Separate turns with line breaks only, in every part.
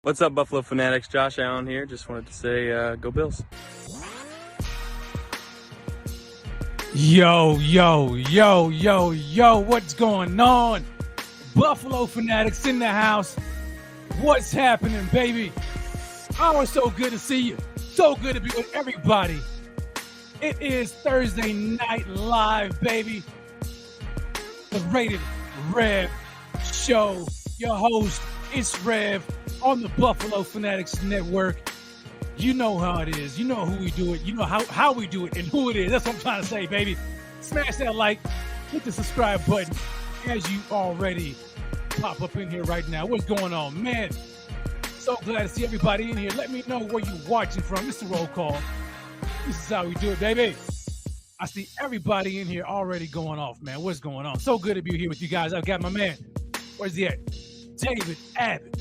What's up, Buffalo Fanatics? Josh Allen here. Just wanted to say, go Bills.
Yo, what's going on? Buffalo Fanatics in the house. What's happening, baby? Oh, it's so good to see you. So good to be with everybody. It is Thursday Night Live, baby. The Rated Rev Show. Your host, it's Rev on the Buffalo Fanatics Network. You know how it is. You know who we do it. You know how we do it and who it is. That's what I'm trying to say, baby. Smash that like, hit the subscribe button as you already pop up in here right now. What's going on, man? So glad to see everybody in here. Let me know where you're watching from. This is the roll call. This is how we do it, baby. I see everybody in here already going off, man. What's going on? So good to be here with you guys. I've got my man. Where's he at? David Abbott.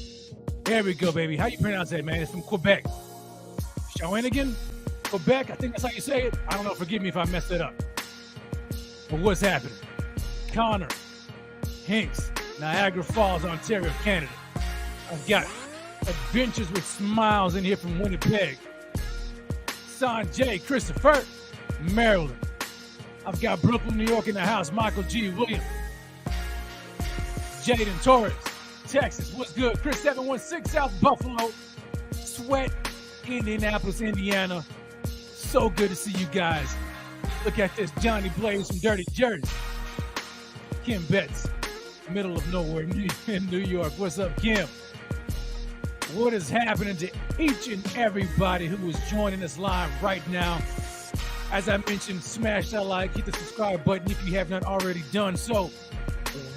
There we go, baby. How you pronounce that, man? It's from Quebec. Shawinigan? Quebec? I think that's how you say it. I don't know. Forgive me if I messed it up. But what's happening? Connor Hinks, Niagara Falls, Ontario, Canada. I've got Adventures with Smiles in here from Winnipeg. Sanjay Christopher, Maryland. I've got Brooklyn, New York in the house. Michael G. Williams. Jaden Torres, Texas. What's good? Chris 716, South Buffalo. Sweat, Indianapolis, Indiana. So good to see you guys. Look at this. Johnny Blaze from Dirty Jersey. Kim Betts, middle of nowhere in New York. What's up, Kim? What is happening to each and everybody who is joining us live right now? As I mentioned, smash that like, hit the subscribe button if you have not already done so.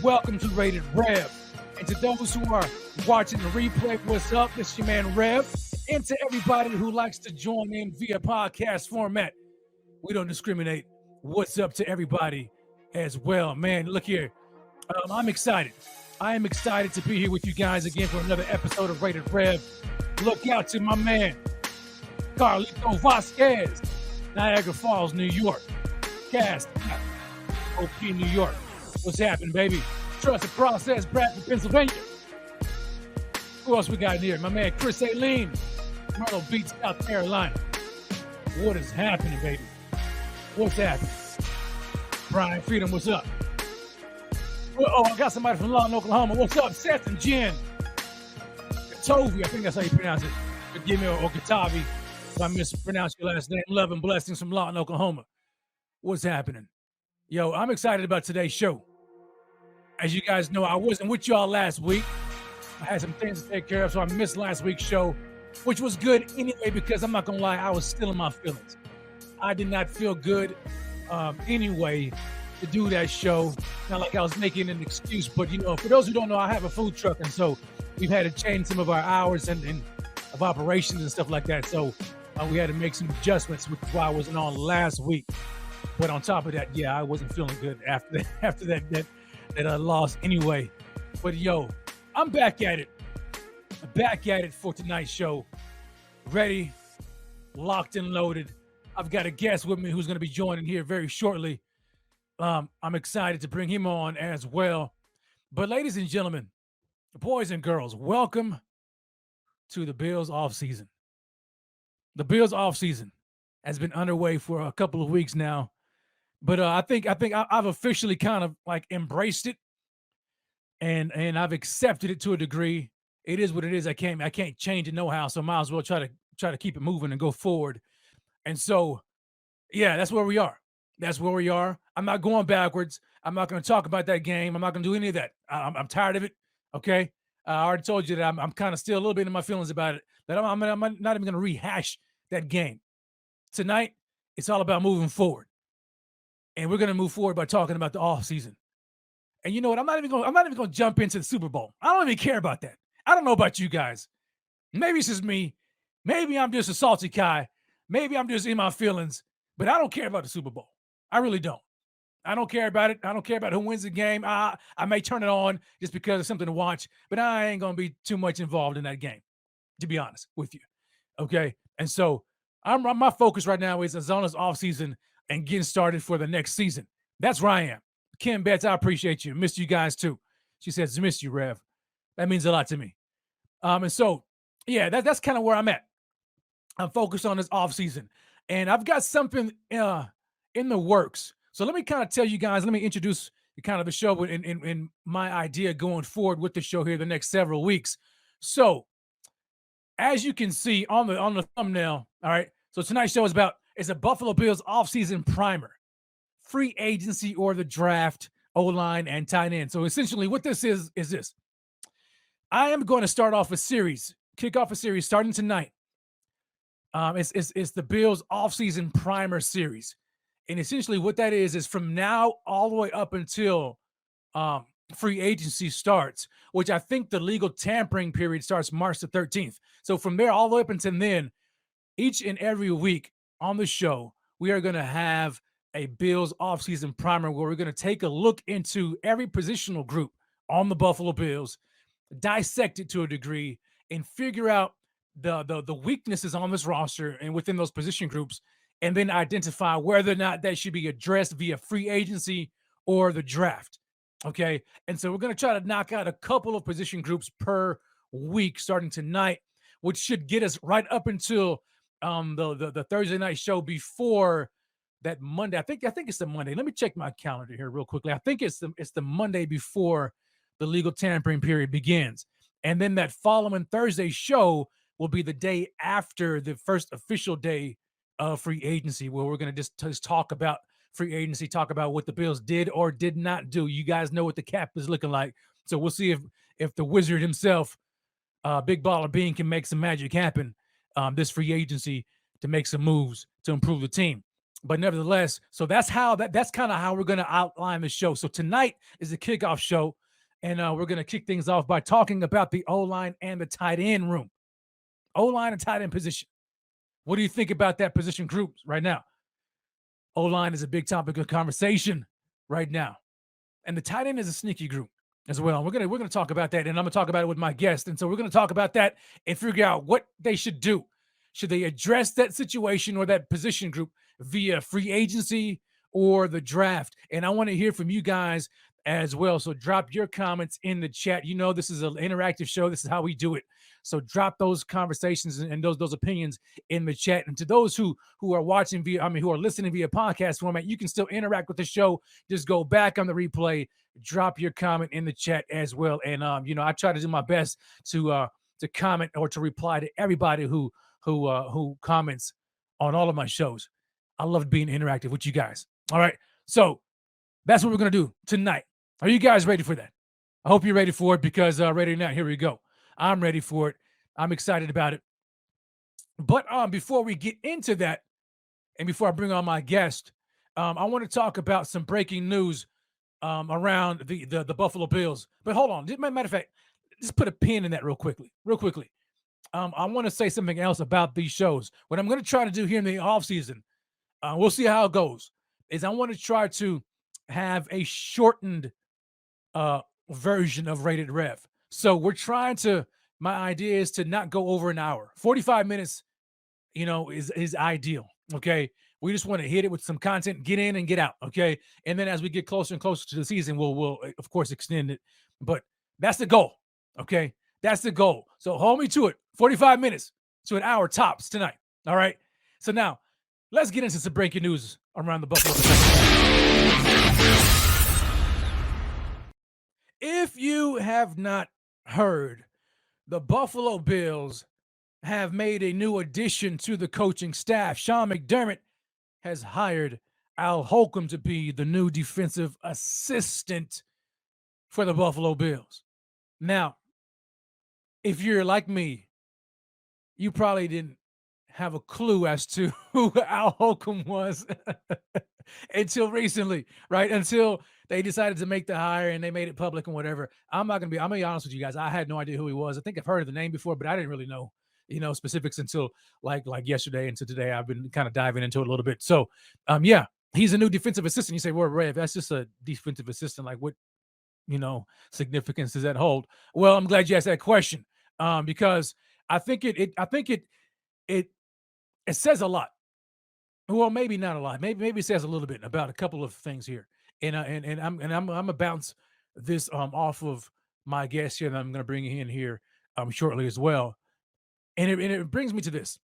Welcome to Rated Rev. And to those who are watching the replay, what's up? This is your man Rev. And to everybody who likes to join in via podcast format, we don't discriminate. What's up to everybody as well? Man, look here. I'm excited. I am excited to be here with you guys again for another episode of Rated Rev. Look out to my man, Carlito Vasquez, Niagara Falls, New York. Cast, OP, New York. What's happening, baby? Trust the process, Bradford, Pennsylvania. Who else we got in here? My man, Chris Aileen, Myrtle Beach, South Carolina. What is happening, baby? What's happening? Brian Freedom, what's up? Oh, I got somebody from Lawton, Oklahoma. What's up, Seth and Jen? Katovi, I think that's how you pronounce it. Forgive me, or Katavi, if I mispronounce your last name. Love and blessings from Lawton, Oklahoma. What's happening? Yo, I'm excited about today's show. As you guys know, I wasn't with y'all last week. I had some things to take care of, so I missed last week's show, which was good anyway, because I'm not going to lie, I was still in my feelings. I did not feel good anyway to do that show. Not like I was making an excuse, but, you know, for those who don't know, I have a food truck, and so we've had to change some of our hours and of operations and stuff like that. So we had to make some adjustments, which is why I wasn't on last week. But on top of that, yeah, I wasn't feeling good after that loss anyway. But yo, I'm back at it. Back at it for tonight's show. Ready, locked and loaded. I've got a guest with me who's going to be joining here very shortly. I'm excited to bring him on as well. But ladies and gentlemen, boys and girls, welcome to the Bills offseason. The Bills offseason has been underway for a couple of weeks now. But I think I've officially kind of like embraced it, and I've accepted it to a degree. It is what it is. I can't change it no how. So I might as well try to keep it moving and go forward. And so, yeah, that's where we are. That's where we are. I'm not going backwards. I'm not going to talk about that game. I'm not going to do any of that. I'm tired of it. Okay, I already told you that I'm kind of still a little bit in my feelings about it. That I'm not even going to rehash that game tonight. It's all about moving forward. And we're going to move forward by talking about the offseason. And you know what? I'm not even going to jump into the Super Bowl. I don't even care about that. I don't know about you guys. Maybe it's just me. Maybe I'm just a salty guy. Maybe I'm just in my feelings. But I don't care about the Super Bowl. I really don't. I don't care about it. I don't care about who wins the game. I may turn it on just because it's something to watch. But I ain't going to be too much involved in that game, to be honest with you. Okay? And so my focus right now is on this offseason and getting started for the next season. That's where I am. Kim Betts, I appreciate you. Missed you guys too. She says, missed you, Rev. That means a lot to me. And so yeah, that's kind of where I'm at. I'm focused on this offseason. And I've got something in the works. So let me kind of tell you guys, let me introduce kind of the show and my idea going forward with the show here the next several weeks. So as you can see on the thumbnail, all right. So tonight's show is about it's a Buffalo Bills offseason primer, free agency or the draft, O line and tight end. So essentially, what this is this: I am going to start off a series, kick off a series starting tonight. It's the Bills offseason primer series, and essentially what that is from now all the way up until um, free agency starts, which I think the legal tampering period starts March the 13th. So from there all the way up until then, each and every week on the show, we are going to have a Bills offseason primer where we're going to take a look into every positional group on the Buffalo Bills, dissect it to a degree, and figure out the weaknesses on this roster and within those position groups, and then identify whether or not that should be addressed via free agency or the draft. Okay. And so we're going to try to knock out a couple of position groups per week starting tonight, which should get us right up until the Thursday night show before that Monday. I think it's the Monday. Let me check my calendar here real quickly. I think it's the Monday before the legal tampering period begins. And then that following Thursday show will be the day after the first official day of free agency, where we're going to just talk about free agency, talk about what the Bills did or did not do. You guys know what the cap is looking like. So we'll see if the wizard himself, Big Baller Bean, can make some magic happen this free agency to make some moves to improve the team. But nevertheless, so that's kind of how we're going to outline the show. So tonight is the kickoff show, and we're going to kick things off by talking about the O-line and the tight end room. O-line and tight end position. What do you think about that position groups right now? O-line is a big topic of conversation right now. And the tight end is a sneaky group as well. We're gonna talk about that, and I'm gonna talk about it with my guest. And so we're gonna talk about that and figure out what they should do. Should they address that situation or that position group via free agency or the draft? And I want to hear from you guys as well. So drop your comments in the chat. You know, this is an interactive show. This is how we do it. So drop those conversations and those opinions in the chat. And to those who are watching who are listening via podcast format, you can still interact with the show. Just go back on the replay, drop your comment in the chat as well. And I try to do my best to comment or to reply to everybody who comments on all of my shows. I love being interactive with you guys. All right. So that's what we're going to do tonight. Are you guys ready for that? I hope you're ready for it, because ready or not, here we go. I'm ready for it. I'm excited about it. But before we get into that, and before I bring on my guest, I want to talk about some breaking news around the Buffalo Bills. But hold on. Matter of fact, just put a pin in that real quickly. I want to say something else about these shows. What I'm going to try to do here in the offseason, we'll see how it goes, is I want to try to have a shortened version of Rated Rev. So we're trying to, my idea is to not go over an hour. 45 minutes, is ideal. Okay. We just want to hit it with some content, get in and get out. Okay. And then as we get closer and closer to the season, we'll of course extend it. But that's the goal. Okay. That's the goal. So hold me to it. 45 minutes to an hour tops tonight. All right. So now let's get into some breaking news around the Buffalo. If you have not heard, the Buffalo Bills have made a new addition to the coaching staff. Sean McDermott has hired Al Holcomb to be the new defensive assistant for the Buffalo Bills. Now, if you're like me, you probably didn't have a clue as to who Al Holcomb was until recently, right? Until they decided to make the hire and they made it public and whatever. I'm gonna be honest with you guys. I had no idea who he was. I think I've heard of the name before, but I didn't really know, specifics until like yesterday. And so today I've been kind of diving into it a little bit. So, yeah, he's a new defensive assistant. You say, well, Rev, that's just a defensive assistant. Like, what, significance does that hold? Well, I'm glad you asked that question, because I think it says a lot. Well, maybe not a lot. Maybe it says a little bit about a couple of things here. And I'm gonna bounce this off of my guest here that I'm gonna bring in here shortly as well. And it brings me to this.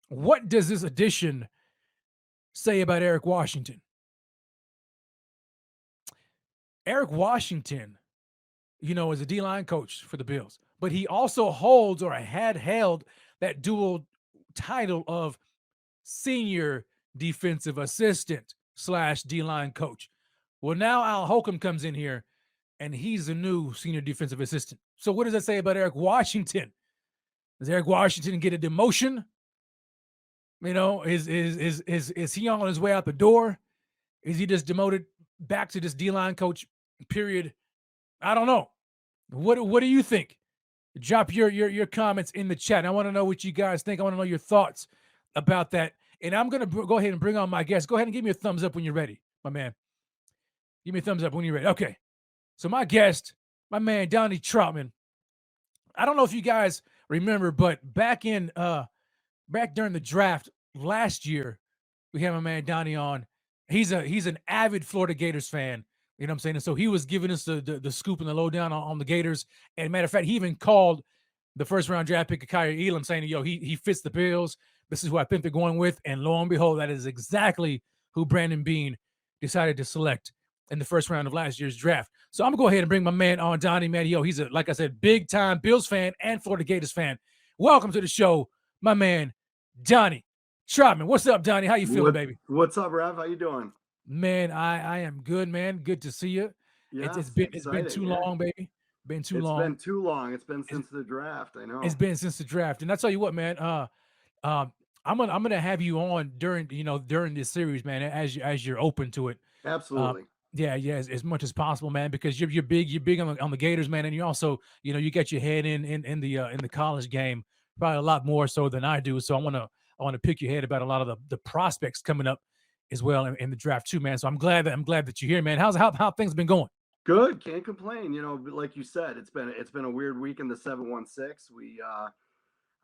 What does this addition say about Eric Washington? Eric Washington, is a D-line coach for the Bills, but he also holds or had held that dual title of senior defensive assistant / D-line coach. Well, now Al Holcomb comes in here, and he's the new senior defensive assistant. So what does that say about Eric Washington? Does Eric Washington get a demotion? Is he on his way out the door? Is he just demoted back to this D-line coach? Period. I don't know. What do you think? Drop your comments in the chat. I want to know what you guys think. I want to know your thoughts about that. And I'm going to go ahead and bring on my guest. Go ahead and give me a thumbs up when you're ready, my man. Give me a thumbs up when you're ready. Okay. So my guest, my man, Donnie Troutman. I don't know if you guys remember, but back during the draft last year, we had my man Donnie on. He's an avid Florida Gators fan. You know what I'm saying? And so he was giving us the scoop and the lowdown on the Gators. And matter of fact, he even called the first round draft pick of Kyrie Elam saying, he fits the Bills. This is who I think they're going with. And lo and behold, that is exactly who Brandon Beane decided to select in the first round of last year's draft. So I'm going to go ahead and bring my man on, Donnie, man. He's like I said, big time Bills fan and Florida Gators fan. Welcome to the show, my man, Donnie Troutman. What's up, Donnie? How you feeling, baby?
What's up, Rev? How you doing?
Man, I am good, man. Good to see you.
Yeah,
it's been too long, baby.
It's been too long. It's been since the draft. I know.
It's been since the draft. And I tell you what, man, I'm gonna have you on during this series, man, as you're open to it.
Absolutely.
Yeah, as much as possible, man, because you're big on the Gators, man, and you also, you got your head in the college game probably a lot more so than I do. So I want to pick your head about a lot of the prospects coming up as well in the draft too, man. So I'm glad that you're here, man. How things been going?
Good, can't complain. Like you said, it's been a weird week in the 716. We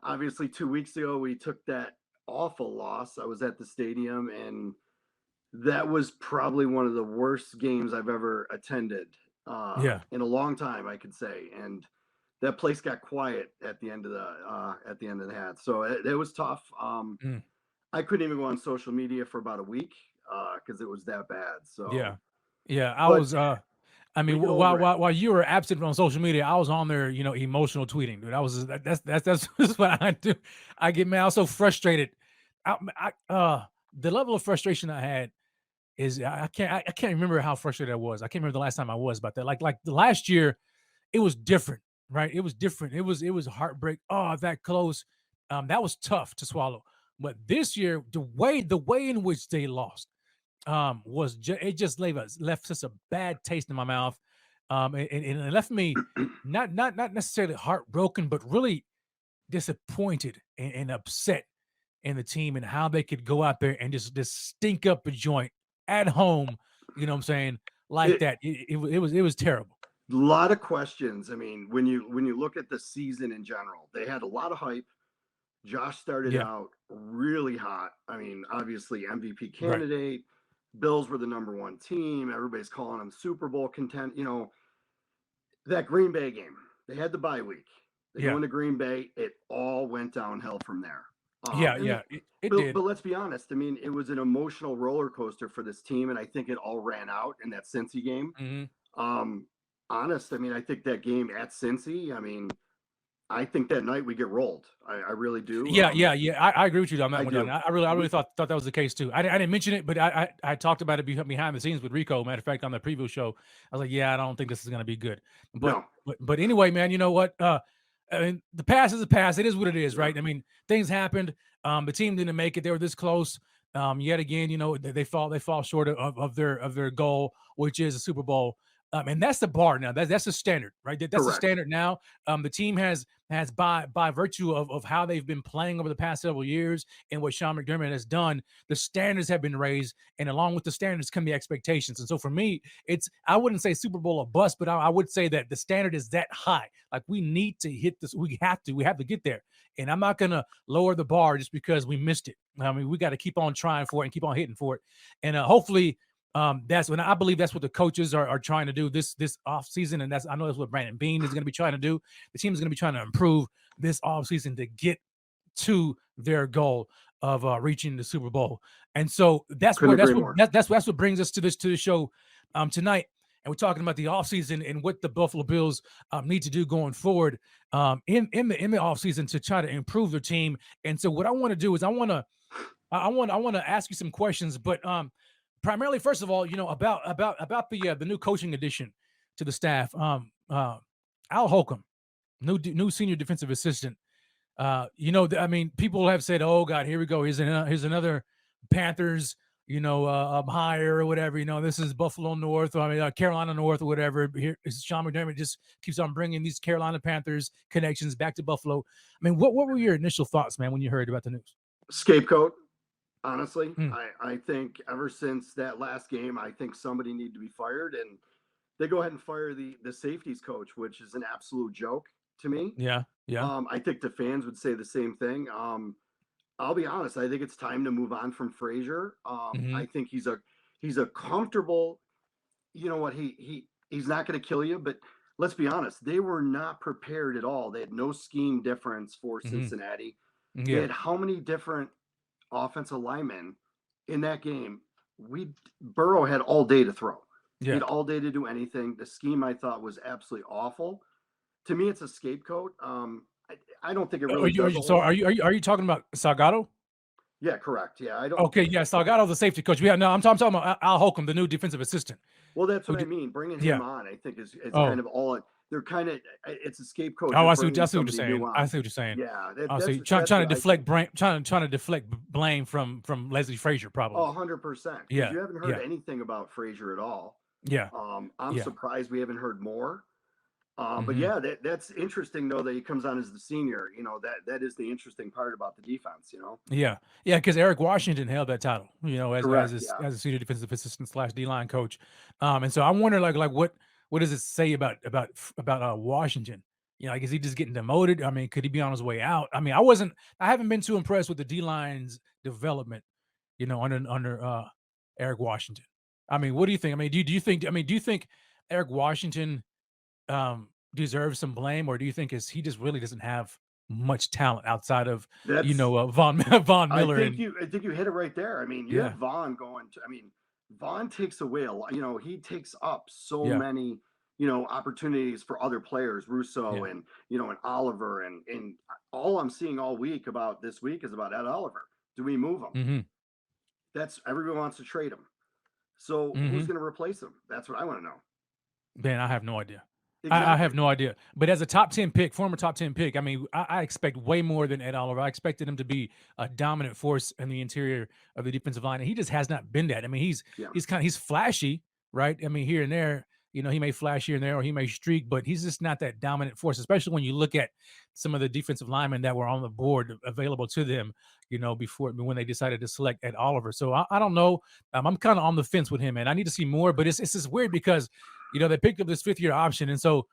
obviously 2 weeks ago we took that awful loss. I was at the stadium, and that was probably one of the worst games I've ever attended. In a long time, I could say. And that place got quiet at the end of the hat. So it was tough. I couldn't even go on social media for about a week because it was that bad. So
while you were absent on social media, I was on there, emotional tweeting, dude. That's what I do. I get, man, I was so frustrated. The level of frustration I had is I can't remember how frustrated I was. I can't remember the last time I was about that. Like the last year, it was different, right? It was different. It was heartbreak. Oh, that close. That was tough to swallow. But this year, the way in which they lost it just left such a bad taste in my mouth. And it left me not necessarily heartbroken, but really disappointed and upset in the team and how they could go out there and just stink up a joint at home. You know what I'm saying? That. It was terrible.
A lot of questions. I mean, when you look at the season in general, they had a lot of hype. Josh started out really hot. I mean, obviously MVP candidate. Right. Bills were the number one team. Everybody's calling them Super Bowl content. That Green Bay game, they had the bye week. They go into Green Bay. It all went downhill from there.
It did.
But let's be honest. I mean, it was an emotional roller coaster for this team, and I think it all ran out in that Cincy game.
Mm-hmm.
I mean, I think that game at Cincy, I mean, I think that night we get rolled. I really do.
I agree with you on that one. I really thought that was the case too. I didn't mention it, but I talked about it behind the scenes with Rico. Matter of fact, on the preview show, I was like, I don't think this is going to be good. But anyway, man, you know what? I mean, the past is the past. It is what it is, right? I mean, things happened. The team didn't make it. They were this close. Yet again, they fall short of their goal, which is a Super Bowl. And that's the bar now. That's the standard, right? That's the standard now. The team has by virtue of how they've been playing over the past several years and what Sean McDermott has done, the standards have been raised, and along with the standards come the expectations. And so for me, I wouldn't say Super Bowl or bust, but I would say that the standard is that high. Like, we need to hit this. We have to get there. And I'm not going to lower the bar just because we missed it. I mean, we got to keep on trying for it and keep on hitting for it. And hopefully, that's when I believe that's what the coaches are trying to do this offseason. And I know that's what Brandon Beane is going to be trying to do. The team is going to be trying to improve this offseason to get to their goal of reaching the Super Bowl. And so that's
Couldn't
where
agree more.
that's what brings us to the show tonight. And we're talking about the offseason and what the Buffalo Bills need to do going forward in the offseason to try to improve their team. And so what I want to do is I want to ask you some questions, but primarily, first of all, about the new coaching addition to the staff. Al Holcomb, new senior defensive assistant. I mean, people have said, "Oh God, here we go. Here's another Panthers, hire or whatever. This is Buffalo North, or I mean, Carolina North or whatever." Here, Sean McDermott just keeps on bringing these Carolina Panthers connections back to Buffalo. I mean, what were your initial thoughts, man, when you heard about the news?
Scapegoat. Honestly, I think ever since that last game, I think somebody needed to be fired, and they go ahead and fire the safeties coach, which is an absolute joke to me.
Yeah.
I think the fans would say the same thing. I'll be honest. I think it's time to move on from Frazier. I think he's a comfortable. You know what? He's not going to kill you, but let's be honest. They were not prepared at all. They had no scheme difference for Cincinnati.
Yeah.
They had how many different offensive linemen in that game? Burrow had all day to throw. Yeah. He had all day to do anything. The scheme I thought was absolutely awful. To me, it's a scapegoat. I don't think it really.
Are you talking about Salgado?
Yeah, correct. Yeah, I don't.
Okay, yeah, Salgado, the safety coach. I'm talking about Al Holcomb, the new defensive assistant.
Well, that's what I mean. Bringing him on, I think, is kind of all. They're kind of it's a scapegoat.
Oh, I see what you're saying. I see what you're saying.
Yeah,
trying to deflect blame from Leslie Frazier, probably.
100%. Yeah, you haven't heard anything about Frazier at all.
Yeah.
I'm surprised we haven't heard more. But yeah, that's interesting though that he comes on as the senior. That is the interesting part about the defense.
Yeah, because Eric Washington held that title. As a senior defensive assistant / D-line coach. And so I wonder, like what does it say about Washington? Is he just getting demoted? I mean, could he be on his way out? I mean, I haven't been too impressed with the D-line's development. Under Eric Washington. I mean, what do you think? I mean, do you think Eric Washington deserves some blame, or do you think he just really doesn't have much talent outside of Von Miller?
I think you hit it right there. I mean, you have Von going to. I mean, Von takes away a lot. He takes up so many opportunities for other players, Russo and and Oliver, and all I'm seeing all week about this week is about Ed Oliver. Do we move him? That's everyone wants to trade him. So who's going to replace him? That's what I want to know.
Man, I have no idea. Exactly. I have no idea. But as a former top 10 pick, I mean, I expect way more than Ed Oliver. I expected him to be a dominant force in the interior of the defensive line, and he just has not been that. I mean, he's flashy, right? I mean, here and there, he may flash here and there, or he may streak, but he's just not that dominant force, especially when you look at some of the defensive linemen that were on the board available to them, when they decided to select Ed Oliver. So I don't know. I'm kind of on the fence with him, and I need to see more, but it's just weird because, they picked up this 5th-year option, and so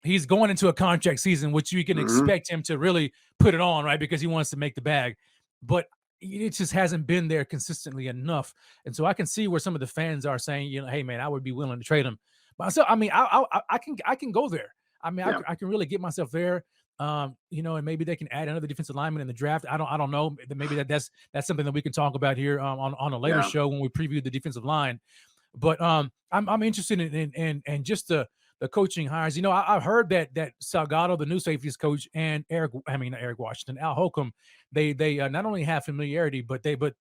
he's going into a contract season, which you can expect him to really put it on, right, because he wants to make the bag. But it just hasn't been there consistently enough. And so I can see where some of the fans are saying, hey, man, I would be willing to trade him. But so, I mean, I can go there. I mean, I can really get myself there. And maybe they can add another defensive lineman in the draft. I don't know. Maybe that's something that we can talk about here on a later show when we preview the defensive line. But I'm interested in just the coaching hires. I've heard that Salgado, the new safeties coach, and Eric Washington, Al Holcomb, they not only have familiarity, but they're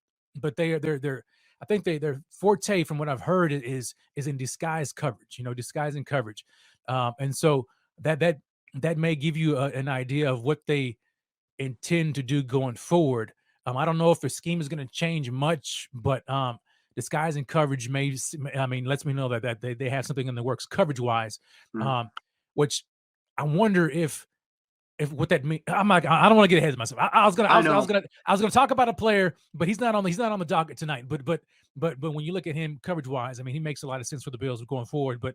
I think their forte, from what I've heard, is in disguise coverage. Disguising coverage, and so that may give you an idea of what they intend to do going forward. I don't know if their scheme is going to change much, but disguising coverage lets me know that they have something in the works coverage wise, which I wonder if what that means. I don't want to get ahead of myself. I was gonna talk about a player, but he's not on the docket tonight. But when you look at him coverage wise, I mean, he makes a lot of sense for the Bills going forward. But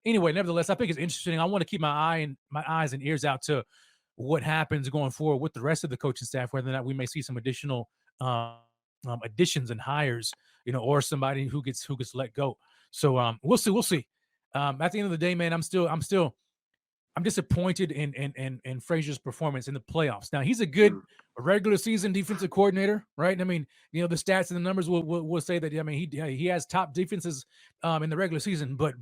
anyway, nevertheless, I think it's interesting. I want to keep my eyes and ears out to what happens going forward with the rest of the coaching staff, whether or not we may see some additional additions and hires, or somebody who gets let go. So we'll see. At the end of the day, man, I'm still I'm disappointed in Frazier's performance in the playoffs. Now he's a good regular season defensive coordinator, right? I mean, the stats and the numbers will say that. I mean, he has top defenses in the regular season, but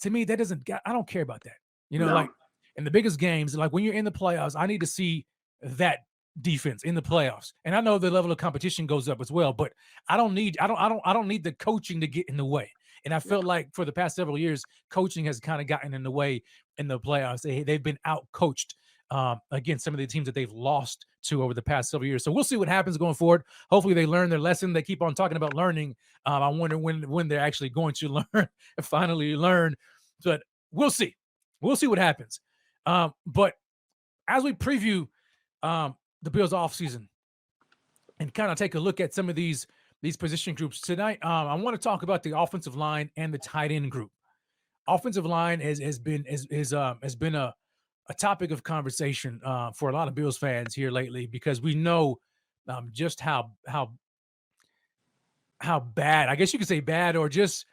to me that doesn't. I don't care about that.
No.
Like in the biggest games, like when you're in the playoffs, I need to see that defense in the playoffs. And I know the level of competition goes up as well, but I don't need the coaching to get in the way. And I felt like for the past several years, coaching has kind of gotten in the way in the playoffs. They've been out coached against some of the teams that they've lost to over the past several years. So we'll see what happens going forward. Hopefully they learn their lesson. They keep on talking about learning. I wonder when they're actually going to learn, finally learn. But we'll see. We'll see what happens. But as we preview the Bills offseason and kind of take a look at some of these position groups tonight, I want to talk about the offensive line and the tight end group. Offensive line has been a topic of conversation for a lot of Bills fans here lately, because we know just how bad, I guess you could say bad, or just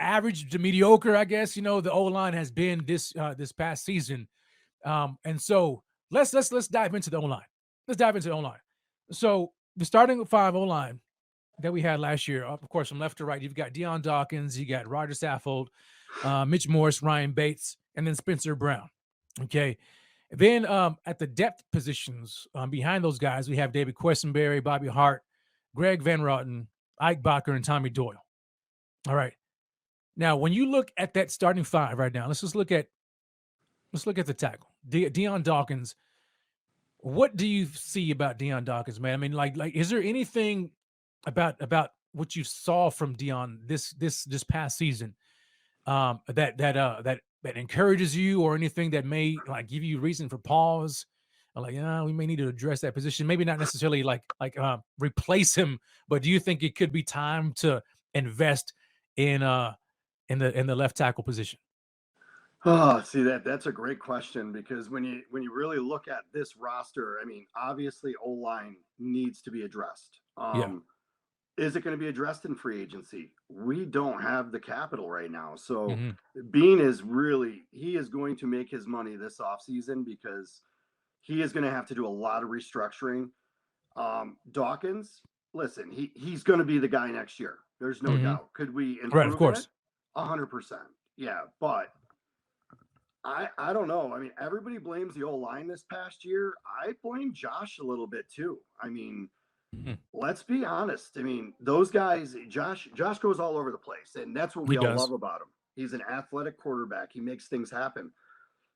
average to mediocre, I guess, the O-line has been this past season. And so let's dive into the O-line. Let's dive into the O-line. So the starting five O-line that we had last year, of course, from left to right, you've got Deion Dawkins, you got Roger Saffold, Mitch Morse, Ryan Bates, and then Spencer Brown. Okay. Then at the depth positions behind those guys, we have David Quessenberry, Bobby Hart, Greg Van Roten, Ike Bacher, and Tommy Doyle. All right. Now, when you look at that starting five right now, let's look at the tackle. Deion Dawkins. What do you see about Deion Dawkins, man? I mean, like, is there anything about what you saw from Deion this past season that encourages you, or anything that may like give you reason for pause? Like, we may need to address that position. Maybe not necessarily like replace him, but do you think it could be time to invest in the left tackle position?
Oh, see, that's a great question, because when you really look at this roster, I mean, obviously O-line needs to be addressed. Is it going to be addressed in free agency? We don't have the capital right now. So Bean is he is going to make his money this offseason, because he is going to have to do a lot of restructuring. Dawkins, listen, he's going to be the guy next year. There's no doubt. Could we improve
Right, of course.
it? 100%. Yeah, but I don't know. I mean, everybody blames the O-line this past year. I blame Josh a little bit too. I mean, let's be honest. I mean, those guys, Josh goes all over the place, and that's what we all love about him. He's an athletic quarterback. He makes things happen,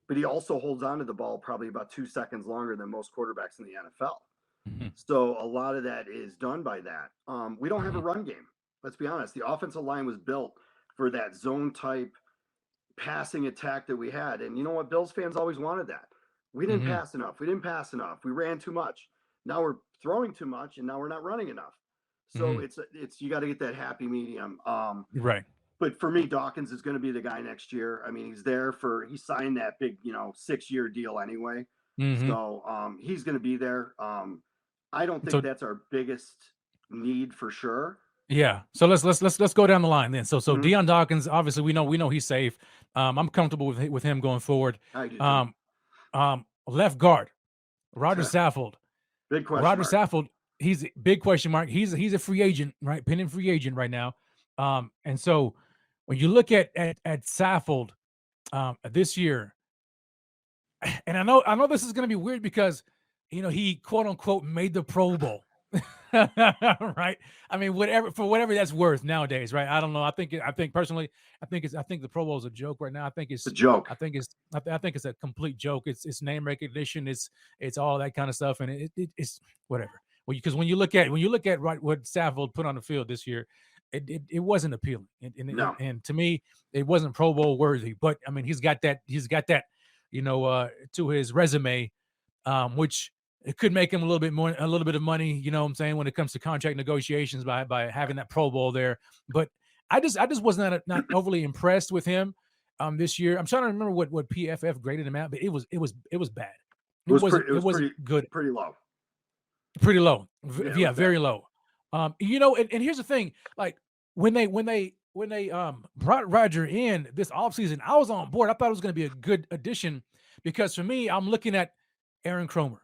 but he also holds on to the ball probably about 2 seconds longer than most quarterbacks in the NFL. So a lot of that is done by that. We don't have a run game. Let's be honest. The offensive line was built for that zone type passing attack that we had. And you know what? Bills fans always wanted that. We didn't pass enough. We We ran too much. Now we're throwing too much, and now we're not running enough. So it's you got to get that happy medium.
Right.
But for me, Dawkins is going to be the guy next year. I mean, he signed that big, 6-year deal anyway. So he's going to be there. I don't think that's our biggest need for sure.
Yeah. So let's go down the line then. So Deion Dawkins, obviously we know he's safe. I'm comfortable with him going forward.
I do.
Left guard, Roger Saffold.
Big question
Roger
mark.
Saffold, he's a big question mark. He's a free agent, right? Pending free agent right now. And so when you look at Saffold this year, and I know this is going to be weird because he quote unquote made the Pro Bowl. Right. I mean, whatever that's worth nowadays, right? I don't know. I think personally, I think the Pro Bowl is a joke right now. I think it's
a joke.
I think it's a complete joke. It's name recognition. It's all that kind of stuff, and it's whatever. Well, because when you look at what Saffold put on the field this year, it wasn't appealing, and to me, it wasn't Pro Bowl worthy. But I mean, he's got that to his resume, which it could make him a little bit of money, you know what I'm saying, when it comes to contract negotiations by having that Pro Bowl there. But I just was not overly impressed with him this year. I'm trying to remember what PFF graded him at, but it was bad. It wasn't good.
Pretty low.
Pretty low. Yeah, very low. And here's the thing, like when they brought Roger in this offseason, I was on board. I thought it was going to be a good addition Because for me, I'm looking at Aaron Cromer.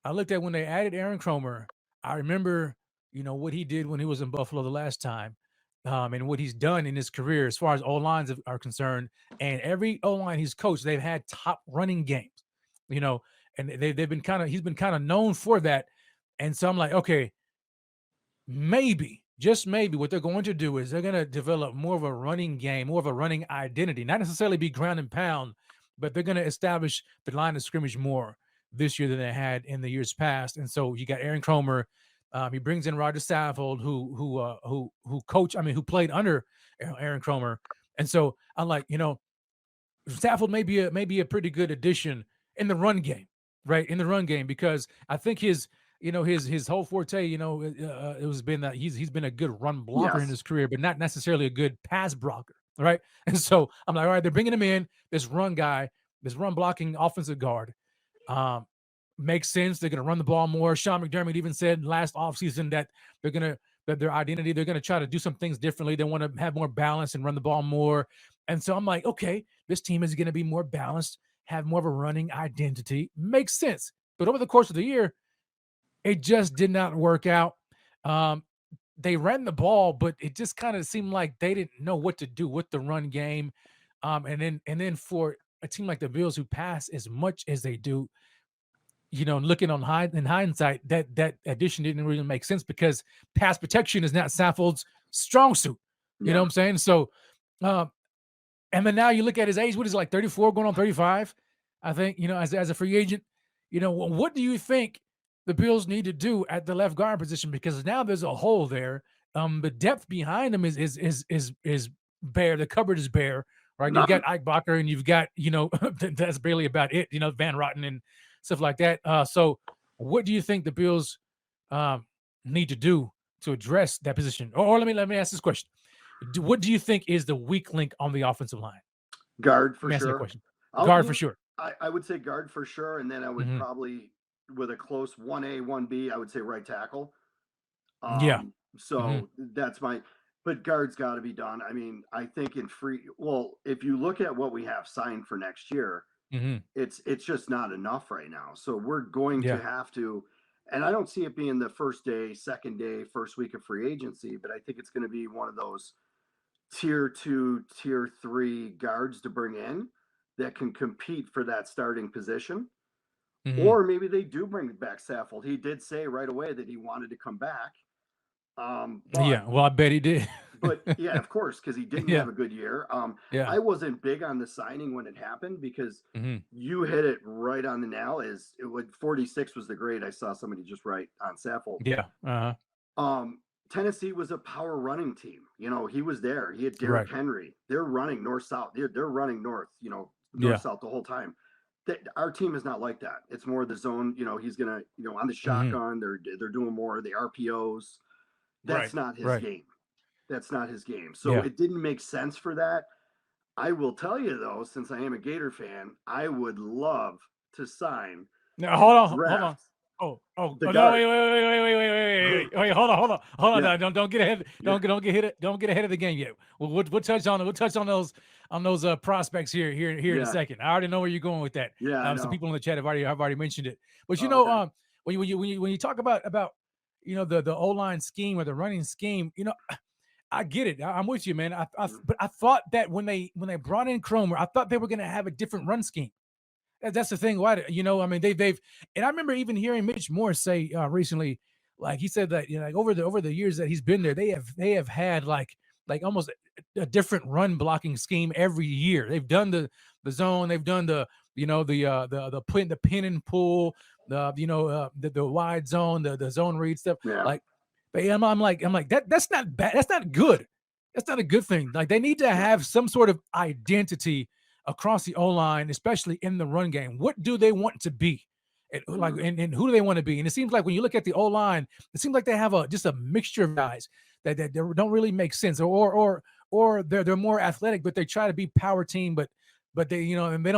I looked at when they added Aaron Cromer. I remember, what he did when he was in Buffalo the last time, and what he's done in his career as far as O lines are concerned. And every O line he's coached, they've had top running games, and they've been he's been kind of known for that. And so I'm like, okay, maybe, just maybe, what they're going to do is they're going to develop more of a running game, more of a running identity, not necessarily be ground and pound, but they're going to establish the line of scrimmage more this year than they had in the years past. And so you got Aaron Cromer. He brings in Roger Saffold, who played under Aaron Cromer. And so I'm like, Saffold may be a pretty good addition in the run game, right? In the run game, because I think his whole forte, it was been that he's been a good run blocker in his career, but not necessarily a good pass blocker, right? And so I'm like, all right, they're bringing him in, this run guy, this run blocking offensive guard. Makes sense. They're going to run the ball more. Sean McDermott even said last offseason that that their identity, they're going to try to do some things differently. They want to have more balance and run the ball more. And so I'm like, okay, this team is going to be more balanced, have more of a running identity. Makes sense. But over the course of the year, it just did not work out. They ran the ball, but it just kind of seemed like they didn't know what to do with the run game. And then for a team like the Bills who pass as much as they do, looking in hindsight, that addition didn't really make sense because pass protection is not Saffold's strong suit. You know what I'm saying? So, and then now you look at his age. What is it, like 34, going on 35? I think, as a free agent. What do you think the Bills need to do at the left guard position? Because now there's a hole there. The depth behind him is bare. The cupboard is bare, right? You've got Ike Bacher, and you've got, that's barely about it. Van Rotten and stuff like that. So what do you think the Bills need to do to address that position? Or let me ask this question. What do you think is the weak link on the offensive line?
Guard for sure.
Guard for sure.
I would say guard for sure. And then I would probably, with a close 1A, 1B, I would say right tackle. So that's but guard's got to be done. I mean, I think if you look at what we have signed for next year, it's just not enough right now. So we're going to have to, and I don't see it being the first day, second day, first week of free agency, but I think it's going to be one of those tier 2, tier 3 guards to bring in that can compete for that starting position. Or maybe they do bring back Saffold. He did say right away that he wanted to come back.
I bet he did.
But yeah, of course, because he didn't have a good year. I wasn't big on the signing when it happened because you hit it right on the nail. 46 was the grade I saw somebody just write on Saffold. Tennessee was a power running team. He was there. He had Derrick Henry. They're running north-south. They're running north, north-south the whole time. Our team is not like that. It's more the zone. He's gonna, on the shotgun. They're doing more of the RPOs. That's not his game. That's not his game. So it didn't make sense for that. I will tell you though, since I am a Gator fan, I would love to sign.
Now hold on. Oh, no, wait, hold on. Yeah. Don't get ahead. Don't get ahead of the game yet. We'll touch on those prospects here in a second. I already know where you're going with that. Some people in the chat have already mentioned it. But when you talk about the O-line scheme or the running scheme, I get it. I'm with you, man. But I thought that when they brought in Cromer, I thought they were going to have a different run scheme. That's the thing. Why? They've and I remember even hearing Mitch Morse say recently, like he said that like over the years that he's been there, they have had like almost a different run blocking scheme every year. They've done the zone, they've done the pin and pull, the wide zone, the zone read stuff. Like, but I'm like that's not bad. That's not good. That's not a good thing. Like they need to have some sort of identity across the O-line, especially in the run game. What do they want to be? And who do they want to be? And it seems like when you look at the O-line, it seems like they have just a mixture of guys that don't really make sense, or they're more athletic, but they try to be power team, but they and they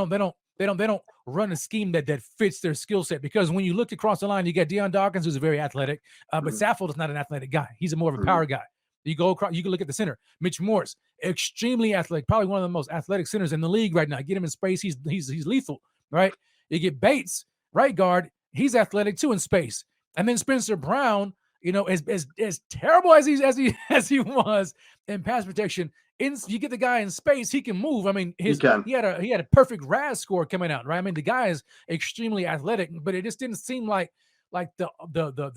don't run a scheme that fits their skill set. Because when you look across the line, you got Deion Dawkins, who's very athletic, but Saffold is not an athletic guy. He's more of a power guy. You go across, you can look at the center, Mitch Morse, extremely athletic, probably one of the most athletic centers in the league right now. Get him in space, he's lethal. right? You get Bates, right guard. He's athletic too in space. And then Spencer Brown, as terrible as he was in pass protection, you get the guy in space, he can move. I mean,
He can.
he had a perfect RAS score coming out, right? I mean, the guy is extremely athletic, but it just didn't seem like the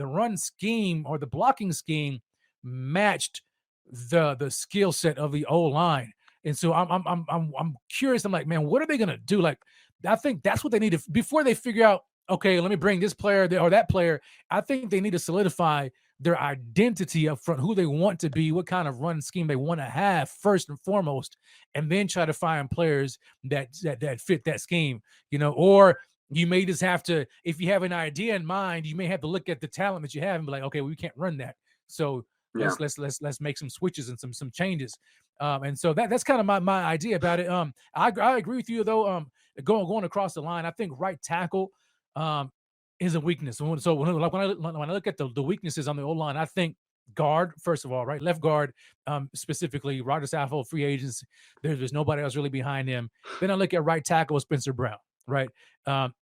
run scheme or the blocking scheme matched the skill set of the O line. And so I'm curious. I'm like, man, what are they gonna do? Like, I think that's what they need to before they figure out. Okay, let me bring this player or that player. I think they need to solidify their identity up front, who they want to be, what kind of run scheme they want to have first and foremost, and then try to find players that fit that scheme. Or you may just have to, if you have an idea in mind, you may have to look at the talent that you have and be like, okay, we can't run that. So let's make some switches and some changes. And so that's kind of my idea about it. I agree with you though. Going across the line, I think right tackle is a weakness. So when I look at the weaknesses on the O line, I think guard first of all, right, left guard, specifically Roger Saffold, free agents. There's nobody else really behind him. Then I look at right tackle with Spencer Brown, right.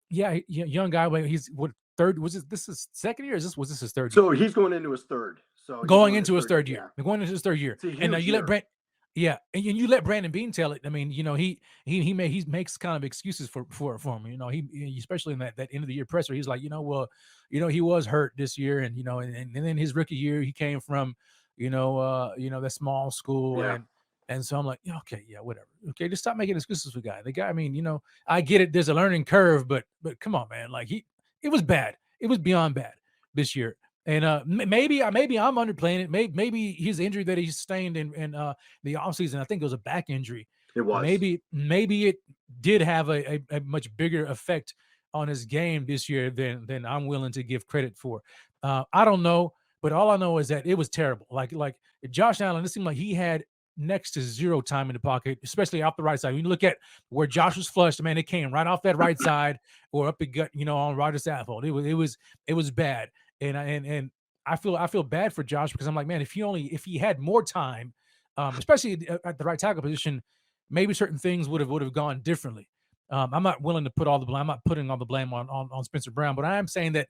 Young guy, but he's third? This is second year? Was this his third year?
So he's going into his third. So
going into his third year. Going into his third year. And now you
year.
let Brent. Yeah, and you let Brandon Beane tell it. I mean, he makes kind of excuses for him. He especially in that end of the year presser, he's like, he was hurt this year, and and then his rookie year he came from, that small school, and so I'm like, okay, yeah, whatever. Okay, just stop making excuses for the guy. The guy, I mean, I get it. There's a learning curve, but come on, man. Like it was bad. It was beyond bad this year. And maybe I'm underplaying it. Maybe his injury that he sustained in the offseason, I think it was a back injury.
It was.
Maybe it did have a much bigger effect on his game this year than I'm willing to give credit for. I don't know, but all I know is that it was terrible. Like Josh Allen, it seemed like he had next to zero time in the pocket, especially off the right side. When you look at where Josh was flushed, man, it came right off that right side or up the gut, on Roger Saffold. It was bad. And I feel bad for Josh because I'm like, man, if he had more time, especially at the right tackle position, maybe certain things would have gone differently. I'm not willing to put all the blame. I'm not putting all the blame on Spencer Brown, but I am saying that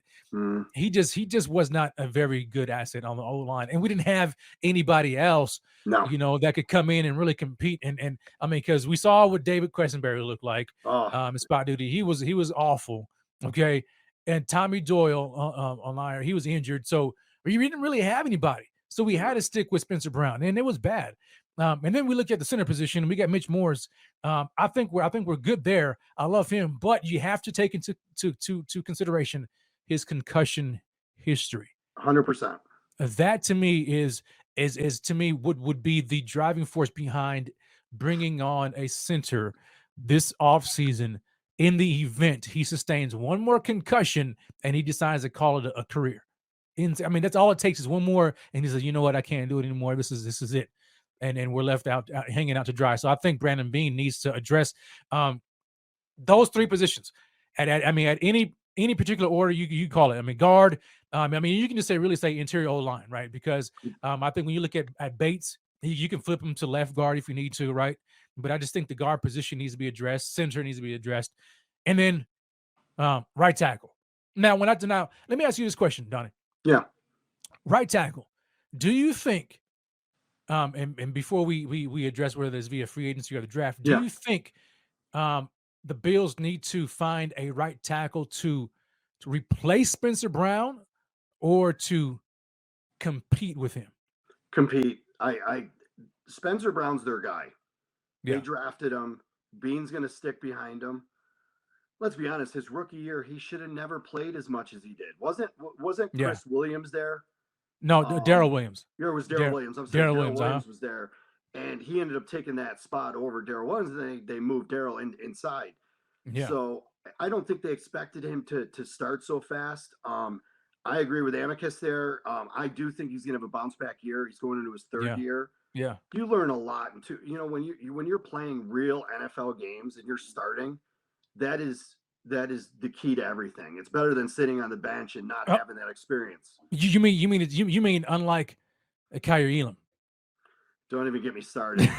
he just was not a very good asset on the O line, and we didn't have anybody else, that could come in and really compete. And I mean, because we saw what David Quessenberry looked like in spot duty. He was awful. Okay. And Tommy Doyle on IR, he was injured, so we didn't really have anybody. So we had to stick with Spencer Brown, and it was bad. And then we look at the center position, and we got Mitch Morse. I think we're good there. I love him, but you have to take into consideration his concussion history.
100%.
That to me is to me would be the driving force behind bringing on a center this offseason. In the event he sustains one more concussion and he decides to call it a career. I mean, that's all it takes is one more, and he says, you know what, I can't do it anymore. This is it. And we're left out hanging out to dry. So I think Brandon Beane needs to address those three positions at any particular order you call it. I mean, guard. I mean, you can just say interior O line, right? Because I think when you look at Bates, you can flip him to left guard if you need to, right? But I just think the guard position needs to be addressed. Center needs to be addressed. And then right tackle. Now, let me ask you this question, Donnie.
Yeah.
Right tackle. Do you think, and before we address whether it's via free agency or the draft, do you think the Bills need to find a right tackle to replace Spencer Brown or to compete with him?
Compete. Spencer Brown's their guy.
Yeah.
They drafted him. Beane's going to stick behind him. Let's be honest. His rookie year, he should have never played as much as he did. Wasn't Chris Williams there?
No, Daryl Williams.
Yeah, it was Daryl Williams. I'm sorry,
Daryl
Williams was there, and he ended up taking that spot over Daryl Williams. And they moved Daryl inside.
Yeah.
So I don't think they expected him to start so fast. I agree with Amicus there. I do think he's going to have a bounce back year. He's going into his third year.
Yeah.
You learn a lot, and when you're playing real NFL games and you're starting, that is the key to everything. It's better than sitting on the bench and not having that experience.
You mean unlike Kyrie Elam?
Don't even get me started.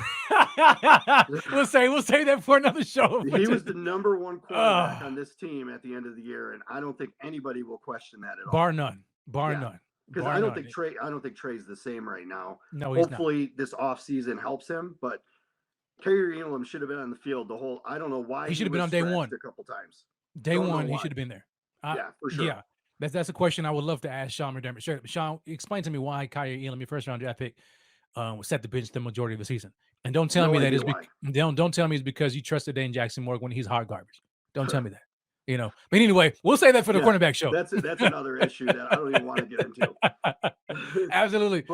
we'll say that for another show.
He was the number one quarterback on this team at the end of the year, and I don't think anybody will question that at all.
Bar none.
Because I don't think Trey's the same right now.
No, he's
Hopefully this offseason helps him, but Kyrie Elam should have been on the field the whole. I don't know why
he should have been on day one
a couple times.
Day one, he should have been there.
Yeah, for sure.
Yeah, that's a question I would love to ask Sean McDermott. Sure, Sean, explain to me why Kyrie Elam, your first round draft pick, was set the bench the majority of the season. And don't tell me that is don't tell me it's because you trusted Dane Jackson Morgan when he's hot garbage. Don't tell me that. But anyway, we'll say that for the cornerback show.
That's another issue that I don't even want to get into.
Absolutely.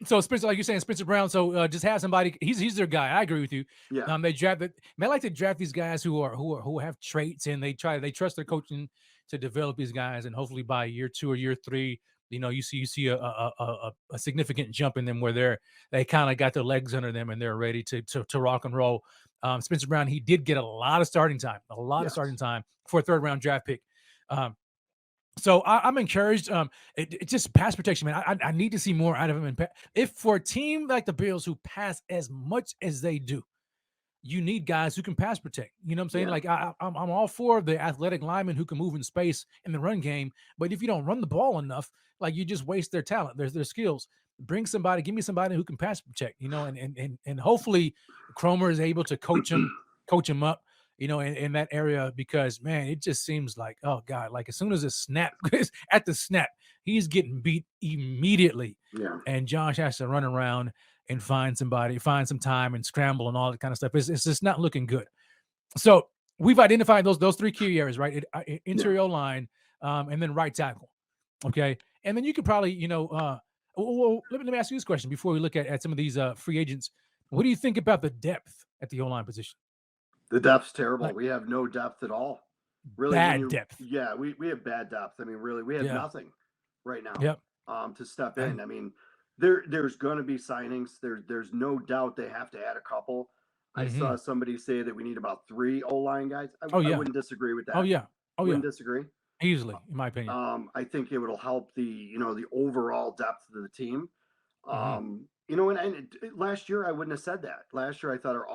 So Spencer, like you're saying, Spencer Brown. So just have somebody. He's their guy. I agree with you.
Yeah.
They drafted. I like to draft these guys who have traits, and they trust their coaching to develop these guys, and hopefully by year 2 or year 3, you see a significant jump in them where they kind of got their legs under them and they're ready to rock and roll. Spencer Brown, he did get a lot of starting time for a 3rd round draft pick. So I'm encouraged. It's just pass protection, man. I need to see more out of him. If for a team like the Bills who pass as much as they do, you need guys who can pass protect. You know what I'm saying?
Yeah.
Like I'm all for the athletic linemen who can move in space in the run game. But if you don't run the ball enough, like you just waste their talent, their skills. Give me somebody who can pass protect, and hopefully Cromer is able to coach him up, in that area, because man, it just seems like, oh God, like as soon as at the snap, he's getting beat immediately.
Yeah.
And Josh has to run around and find some time and scramble and all that kind of stuff. It's just not looking good. So we've identified those 3 key areas, right? Interior line, and then right tackle. Okay. And then you could probably, let me ask you this question before we look at some of these free agents. What do you think about the depth at the O-line position?
The depth's terrible. We have no depth at all. Really
bad depth.
Yeah, we have bad depth. I mean, really, we have nothing right now.
Yep.
To step in. I mean, there's going to be signings. There's no doubt they have to add a couple. I saw somebody say that we need about 3 O-line guys. I wouldn't disagree with that.
Wouldn't
disagree.
Easily, in my opinion.
I think it will help the overall depth of the team. And last year I wouldn't have said that. Last year I thought our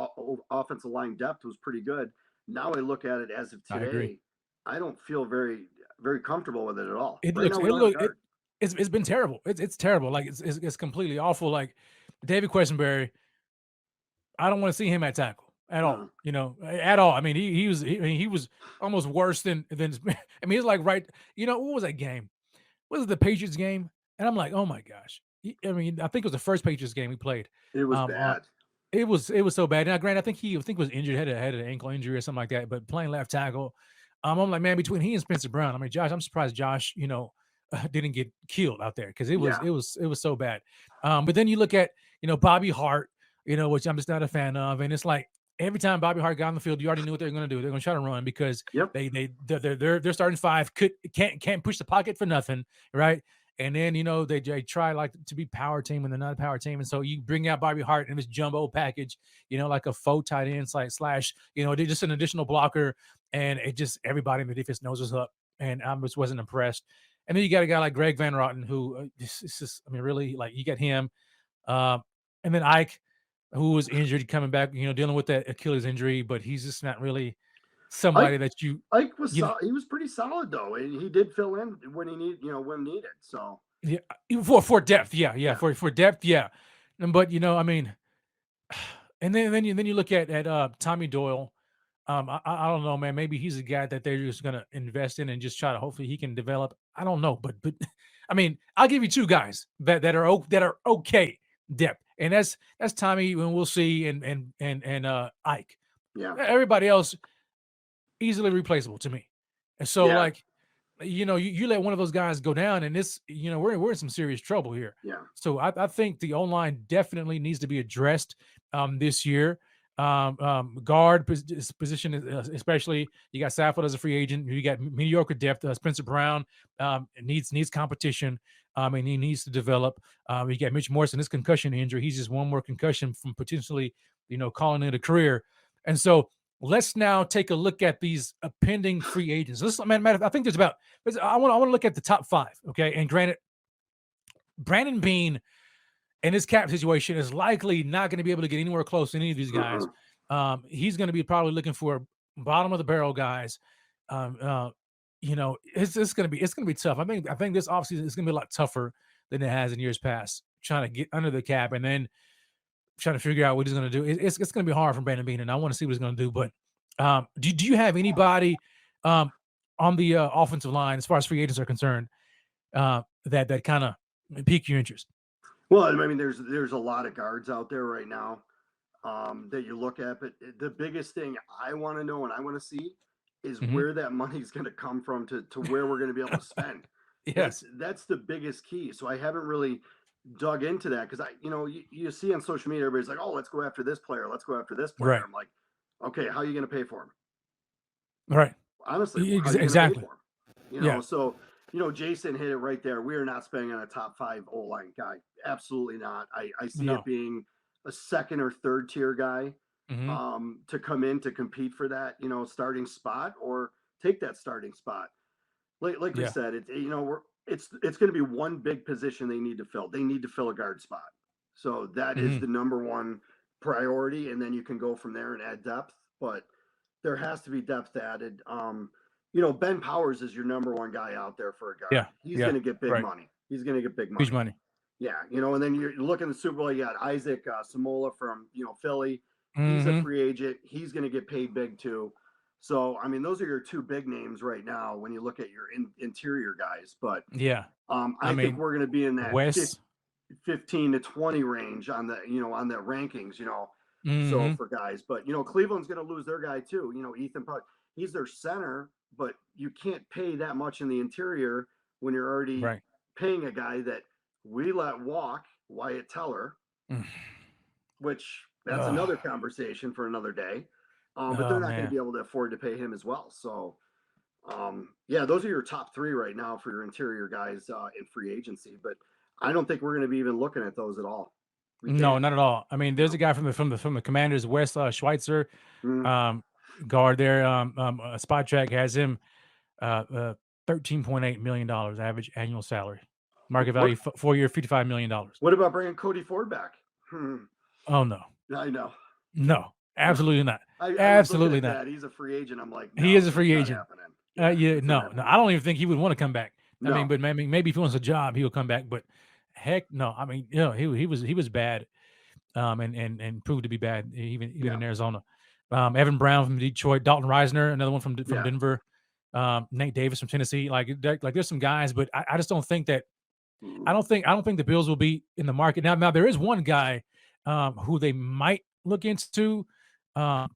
offensive line depth was pretty good. Now I look at it as of today. I don't feel very, very comfortable with it at all.
It's been terrible. It's terrible. Like it's completely awful. Like David Questenberry, I don't want to see him at tackle at all. At all. I mean, he was almost worse than. I mean, he's like right. What was that game? Was it the Patriots game? And I'm like, oh my gosh. I mean, I think it was the first Patriots game we played.
It was bad.
It was so bad. Now, granted, I think he was injured, had an ankle injury or something like that. But playing left tackle, I'm like, man, between he and Spencer Brown, I mean, Josh, I'm surprised Josh, didn't get killed out there because it was so bad. But then you look at Bobby Hart, which I'm just not a fan of, and it's like every time Bobby Hart got on the field, you already knew what they're going to do. They're going to try to run because they're starting 5 can't push the pocket for nothing, right? And then they try like to be power team and they're not a power team, and so you bring out Bobby Hart in this jumbo package, like a faux tight end slash they're just an additional blocker, and it just everybody in the defense knows what's up, and I just wasn't impressed. And then you got a guy like Greg Van Roten who it's just, I mean, really, like you got him, and then Ike, who was injured, coming back, dealing with that Achilles injury, but he's just not really somebody that you.
Ike was he was pretty solid though, and he did fill in when he when needed. So
yeah, for depth, for depth, yeah. But I mean, and then you look at Tommy Doyle. I don't know, man. Maybe he's a guy that they're just gonna invest in and just try to hopefully he can develop. I don't know, but I mean, I'll give you 2 guys that are okay depth, and that's Tommy, and we'll see, and Ike.
Yeah.
Everybody else easily replaceable to me, and so like, you let one of those guys go down, and this, we're in some serious trouble here.
Yeah.
So I think the O-line definitely needs to be addressed this year. Guard position, especially, you got Saffold as a free agent. You got mediocre depth. Spencer Brown needs competition. And he needs to develop. You got Mitch Morrison, his concussion injury. He's just one more concussion from potentially, calling it a career. And so let's now take a look at these pending free agents. I think I want to look at the top 5. Okay. And granted, Brandon Beane in his cap situation is likely not going to be able to get anywhere close to any of these guys. He's going to be probably looking for bottom of the barrel guys. It's going to be tough. I think this offseason is going to be a lot tougher than it has in years past, trying to get under the cap and then trying to figure out what he's going to do. It's going to be hard for Brandon Beane, and I want to see what he's going to do. But do you have anybody on the offensive line as far as free agents are concerned that kind of pique your interest?
Well, I mean, there's a lot of guards out there right now that you look at, but the biggest thing I want to know and I want to see is where that money's going to come from to where we're going to be able to spend.
Yes,
that's the biggest key. So I haven't really dug into that because you see on social media everybody's like, oh, let's go after this player, let's go after this player.
Right.
I'm like, okay, how are you going to pay for him?
Right.
Honestly,
exactly.
Pay for him? So Jason hit it right there. We are not spending on a top 5 O-line guy. Absolutely not. I see it being a second or third tier guy to come in to compete for that, starting spot or take that starting spot. Like we said, it's going to be one big position they need to fill. They need to fill a guard spot. So that is the number one priority. And then you can go from there and add depth, but there has to be depth added. Ben Powers is your number one guy out there for a guard.
Yeah.
He's going to get big money. He's going to get big money.
Huge money.
Yeah. And then you look in the Super Bowl, you got Isaac Samola from, Philly. He's a free agent. He's going to get paid big too. So, I mean, those are your 2 big names right now when you look at your interior guys. But I think we're going to be in that
West
15 to 20 range on the, on the rankings, so for guys. But, Cleveland's going to lose their guy too. Ethan Puck, he's their center, but you can't pay that much in the interior when you're already paying a guy that we let walk, Wyatt Teller, which that's another conversation for another day. But they're not going to be able to afford to pay him as well. So, those are your top 3 right now for your interior guys in free agency. But I don't think we're going to be even looking at those at all.
No, not at all. I mean, there's a guy from the Commanders, West Schweitzer, guard there. Spot Track has him $13.8 million average annual salary, market value 4 year, $55 million.
What about bringing Cody Ford back?
Oh no,
I know.
No, absolutely not.
Absolutely not. He's a free agent. I'm like, no,
he is a free agent.
No.
I don't even think he would want to come back.
No.
I mean, but maybe if he wants a job, he'll come back. But heck, no. I mean, he was bad, and proved to be bad even in Arizona. Evan Brown from Detroit, Dalton Reisner, another one from Denver, Nate Davis from Tennessee. Like there's some guys, but I just don't think that. I don't think the Bills will be in the market now. There is one guy who they might look into,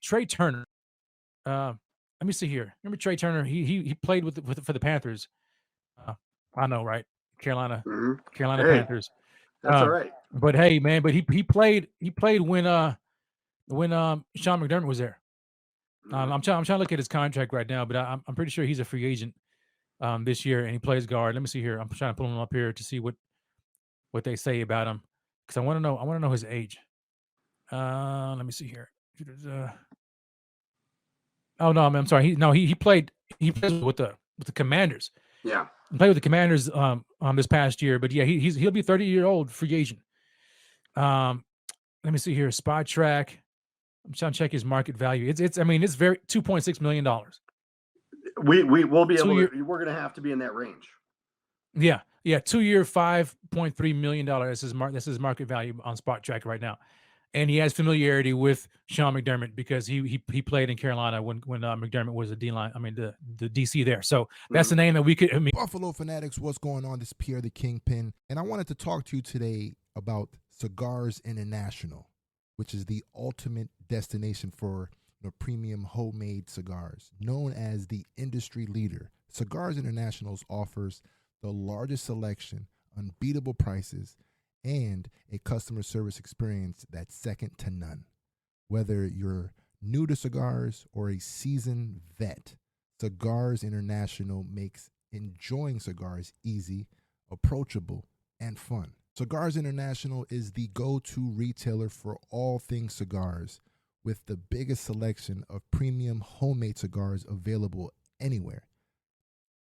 Trey Turner. Let me see here. Remember Trey Turner? He played for the Panthers. I know, right? Carolina Panthers.
That's all right.
But hey, man, but he played when Sean McDermott was there. I'm trying to look at his contract right now, but I'm pretty sure he's a free agent this year, and he plays guard. Let me see here. I'm trying to pull him up here to see what they say about him, because I want to know his age. Let me see here. Oh no, I'm sorry. He played with the Commanders.
Yeah,
he played with the Commanders this past year. But yeah, he'll be 30-year-old free agent. Let me see here. Spot Track. I'm trying to check his market value. It's very $2.6 million.
We'll be able to. We're going to have to be in that range.
Yeah. 2 year, $5.3 million. That's his market value on Spot Track right now. And he has familiarity with Sean McDermott because he played in Carolina when McDermott was the D-line. I mean the DC there. So that's the name that we could.
Buffalo Fanatics, what's going on? This is Pierre the Kingpin, and I wanted to talk to you today about Cigars International, which is the ultimate destination for premium homemade cigars. Known as the industry leader, Cigars International offers the largest selection, unbeatable prices, and a customer service experience that's second to none. Whether you're new to cigars or a seasoned vet, Cigars International makes enjoying cigars easy, approachable, and fun. Cigars International is the go-to retailer for all things cigars, with the biggest selection of premium homemade cigars available anywhere.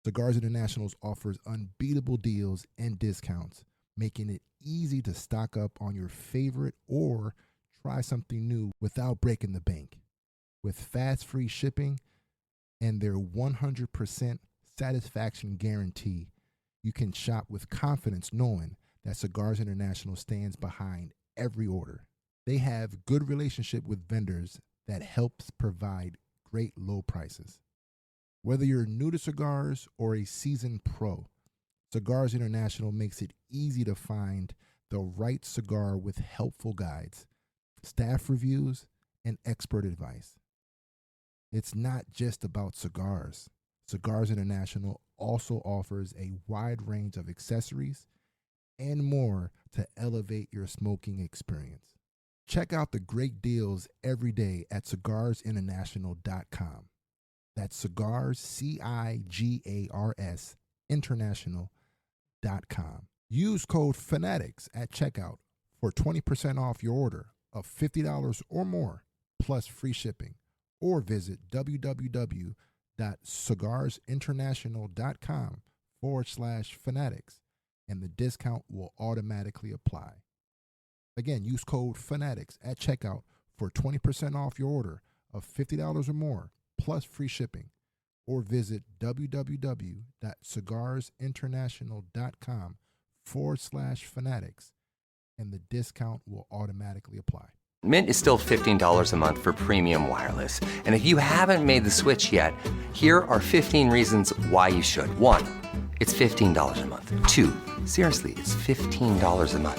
Cigars International offers unbeatable deals and discounts, making it easy to stock up on your favorite or try something new without breaking the bank. With fast free shipping and their 100% satisfaction guarantee, you can shop with confidence knowing that Cigars International stands behind every order. They have good relationship with vendors that helps provide great low prices. Whether you're new to cigars or a seasoned pro, Cigars International makes it easy to find the right cigar with helpful guides, staff reviews, and expert advice. It's not just about cigars. Cigars International also offers a wide range of accessories and more to elevate your smoking experience. Check out the great deals every day at cigarsinternational.com. That's cigars, CIGARS, international.com. Use code FANATICS at checkout for 20% off your order of $50 or more, plus free shipping. Or visit www.cigarsinternational.com/fanatics, and the discount will automatically apply. Again, use code FANATICS at checkout for 20% off your order of $50 or more, plus free shipping. Or visit www.cigarsinternational.com/fanatics, and the discount will automatically apply.
Mint is still $15 a month for premium wireless. And if you haven't made the switch yet, here are 15 reasons why you should. 1, it's $15 a month. 2, seriously, it's $15 a month.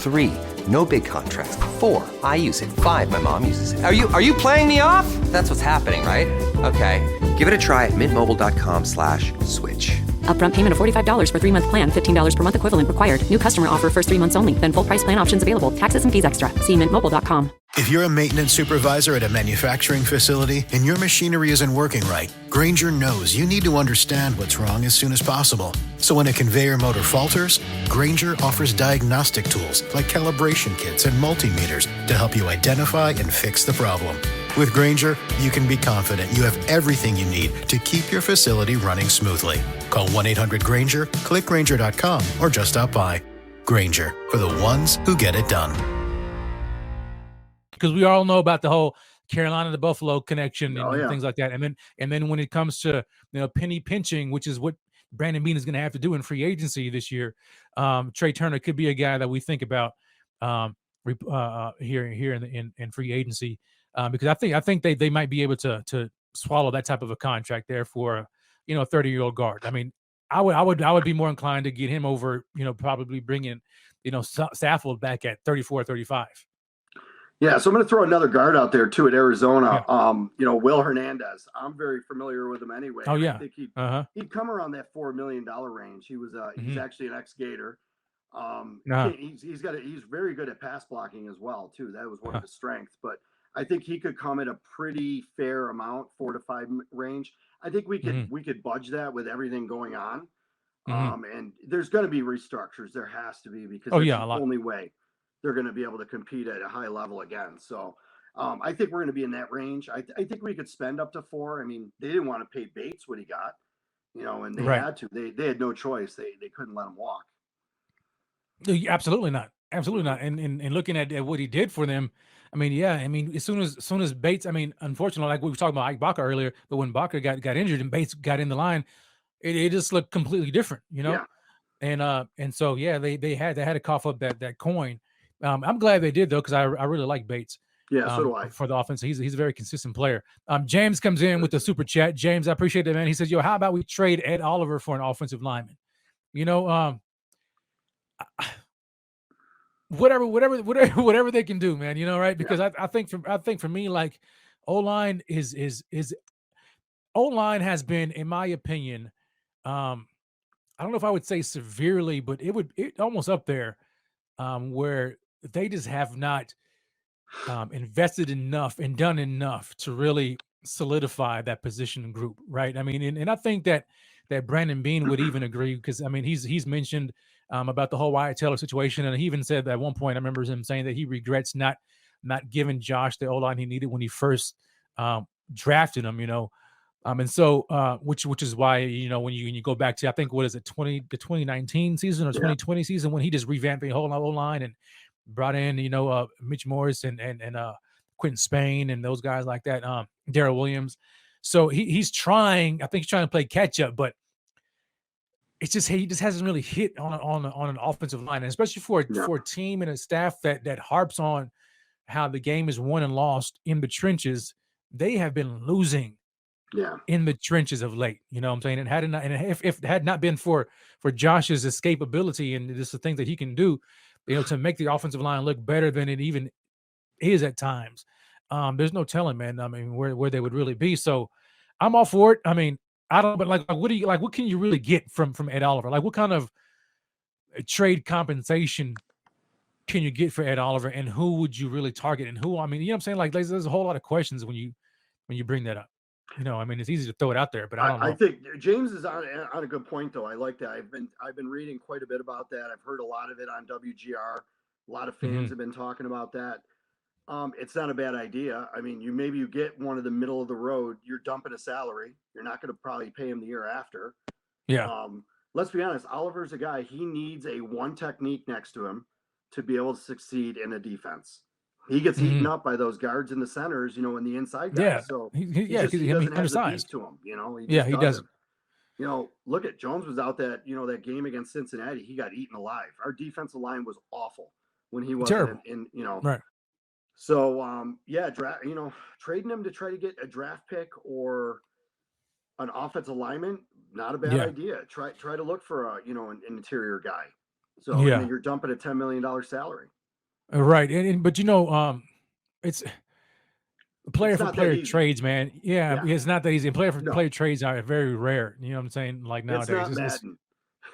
3, no big contracts. 4, I use it. 5, my mom uses it. Are you playing me off? That's what's happening, right? Okay, give it a try at mintmobile.com/switch.
Upfront payment of $45 for 3-month plan, $15 per month equivalent required. New customer offer first 3 months only. Then full price plan options available. Taxes and fees extra. See mintmobile.com.
If you're a maintenance supervisor at a manufacturing facility and your machinery isn't working right, Grainger knows you need to understand what's wrong as soon as possible. So when a conveyor motor falters, Grainger offers diagnostic tools like calibration kits and multimeters to help you identify and fix the problem. With Grainger, you can be confident you have everything you need to keep your facility running smoothly. Call 1-800-GRAINGER, click Grainger.com, or just stop by. Grainger, for the ones who get it done.
Because we all know about the whole Carolina to Buffalo connection and things like that. And then when it comes to penny pinching, which is what Brandon Beane is going to have to do in free agency this year, Trey Turner could be a guy that we think about here in free agency, because I think they might be able to swallow that type of a contract there for a 30-year-old guard. I mean, I would be more inclined to get him over, probably bringing Saffold back at 34, 35.
Yeah, so I'm going to throw another guard out there too at Arizona. Yeah. Will Hernandez. I'm very familiar with him anyway.
Oh yeah,
I think he'd come around that $4 million range. He was he's actually an ex-Gator. He's very good at pass blocking as well too. That was one of his strengths. But I think he could come at a pretty fair amount, 4 to 5 range. I think we could budge that with everything going on. And there's going to be restructures. There has to be, because that's the only way they're going to be able to compete at a high level again. So I think we're going to be in that range. I think we could spend up to 4. I mean, they didn't want to pay Bates what he got, and they had to. They had no choice. They couldn't let him walk.
Absolutely not. Absolutely not. And looking at what he did for them, I mean, as soon as Bates, I mean, unfortunately, like we were talking about Ike Baca earlier, but when Baca got injured and Bates got in the line, it just looked completely different, Yeah. And so they had to cough up that coin. I'm glad they did though, because I really like Bates.
Yeah, so do I.
For the offense, he's a very consistent player. James comes in with the super chat. James, I appreciate that, man. He says, "Yo, how about we trade Ed Oliver for an offensive lineman?" Whatever they can do, man. Right? Because I think for me, like, O-line O-line has been, in my opinion, I don't know if I would say severely, but it almost up there, where they just have not invested enough and done enough to really solidify that position group, right? I mean, and I think that Brandon Beane would even agree, because I mean he's mentioned about the whole Wyatt Taylor situation, and he even said that at one point, I remember him saying that he regrets not giving Josh the O-line he needed when he first drafted him, And so, which is why, when you go back to, I think, what is it, the 2019 season or 2020 season, when he just revamped the whole line and brought in, Mitch Morris and Quentin Spain and those guys like that, Darrell Williams. So he's trying. I think he's trying to play catch up, but it's just he just hasn't really hit on an offensive line, and especially for a team and a staff that harps on how the game is won and lost in the trenches. They have been losing in the trenches of late. You know what I'm saying? If it had not been for Josh's escapability and just the things that he can do, to make the offensive line look better than it even is at times, there's no telling, man. I mean, where they would really be. So I'm all for it. I mean, I don't, but like what do you like? What can you really get from Ed Oliver? Like, what kind of trade compensation can you get for Ed Oliver, and who would you really target, and who? I mean, you know what I'm saying? Like, there's a whole lot of questions when you bring that up. I mean, it's easy to throw it out there, but I don't know.
I think James is on a good point, though. I like that. I've been reading quite a bit about that. I've heard a lot of it on WGR. A lot of fans have been talking about that. It's not a bad idea. I mean, you get one of the middle of the road. You're dumping a salary. You're not going to probably pay him the year after.
Yeah.
Let's be honest. Oliver's a guy. He needs a one technique next to him to be able to succeed in a defense. He gets eaten up by those guards in the centers, and the inside guys.
Yeah.
So
he
doesn't have the beast to him. He
doesn't.
Look at Jones was out that game against Cincinnati. He got eaten alive. Our defensive line was awful when he wasn't in.
Right.
So trading him to try to get a draft pick or an offensive lineman, not a bad idea. Try to look for an interior guy. So and then you're dumping a $10 million salary.
Right. But it's player for player trades, man. Yeah, it's not that easy. Player for player trades are very rare. You know what I'm saying? Like nowadays,
it's not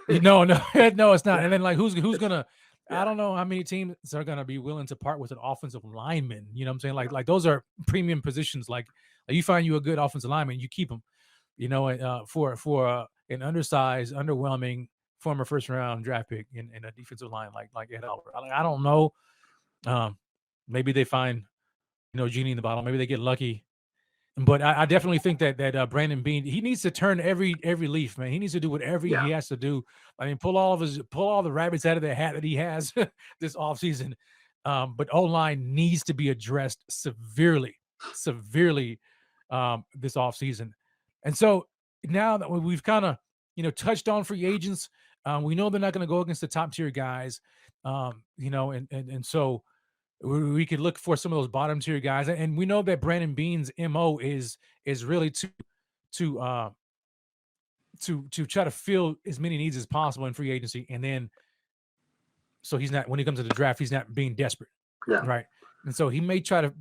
Madden. No, it's not. And then like who's gonna? I don't know how many teams are gonna be willing to part with an offensive lineman. You know what I'm saying? Like those are premium positions. Like you find you a good offensive lineman, you keep him. For an undersized, underwhelming former first round draft pick in a defensive line like Ed Oliver. I don't know. Maybe they find genie in the bottle. Maybe they get lucky. But I definitely think that Brandon Beane, he needs to turn every leaf, man. He needs to do whatever he has to do. I mean, pull all the rabbits out of the hat that he has this offseason. But O-line needs to be addressed severely this offseason. And so now that we've kind of touched on free agents, we know they're not going to go against the top tier guys, and so we could look for some of those bottom tier guys, and we know that Brandon Beane's MO is really to try to fill as many needs as possible in free agency, and then so he's not, when he comes to the draft, he's not being desperate, right? And so he may try to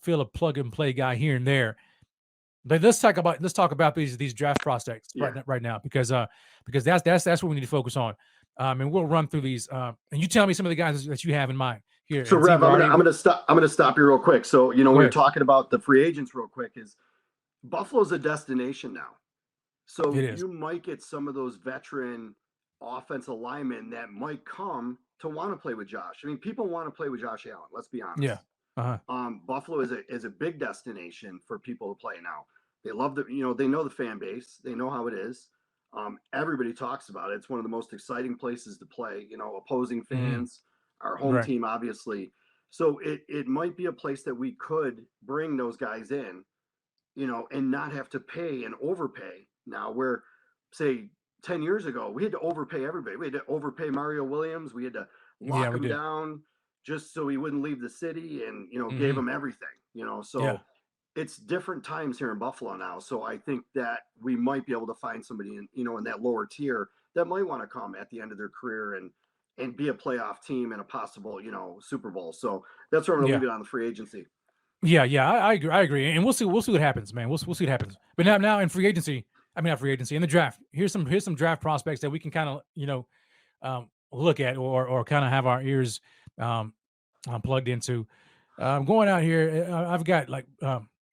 fill a plug and play guy here and there. But let's talk about these draft prospects right now because that's what we need to focus on. And we'll run through these. And you tell me some of the guys that you have in mind here.
So Rev, I'm gonna stop you real quick. So we're talking about the free agents real quick. Is Buffalo's a destination now? So you might get some of those veteran offensive linemen that might come to want to play with Josh. I mean, people want to play with Josh Allen. Let's be honest.
Yeah.
Buffalo is a big destination for people to play now. They love they know the fan base. They know how it is. Everybody talks about it. It's one of the most exciting places to play. Opposing fans, our home team, obviously. So it might be a place that we could bring those guys in, and not have to pay and overpay. Now, where say 10 years ago, we had to overpay everybody. We had to overpay Mario Williams. We had to lock him down just so he wouldn't leave the city, and gave him everything. So it's different times here in Buffalo now. So I think that we might be able to find somebody in that lower tier that might want to come at the end of their career and be a playoff team and a possible Super Bowl. So that's where I'm gonna leave it on the free agency.
Yeah, I agree, and we'll see what happens, man. We'll see what happens. But now in free agency, not free agency, in the draft, here's some draft prospects that we can kind of look at or kind of have our ears plugged into. Going out here, I've got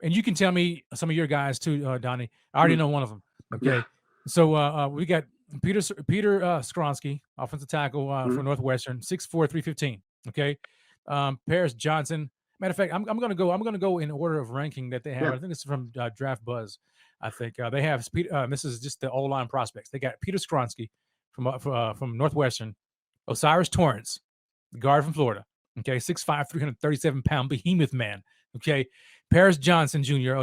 and you can tell me some of your guys too, Donnie. I already know one of them. Okay,
Yeah.
So we got Peter Skronsky, offensive tackle for Northwestern, 6'4", 315. Okay, Paris Johnson, Matter of fact, I'm gonna go in order of ranking that they have.
Yeah.
I think it's from Draft Buzz. I think they have. This is just the O-line prospects. They got Peter Skronsky from Northwestern, Osiris Torrance, the guard from Florida. Okay, 6'5", 337-pound behemoth man. Okay, Paris Johnson Jr.,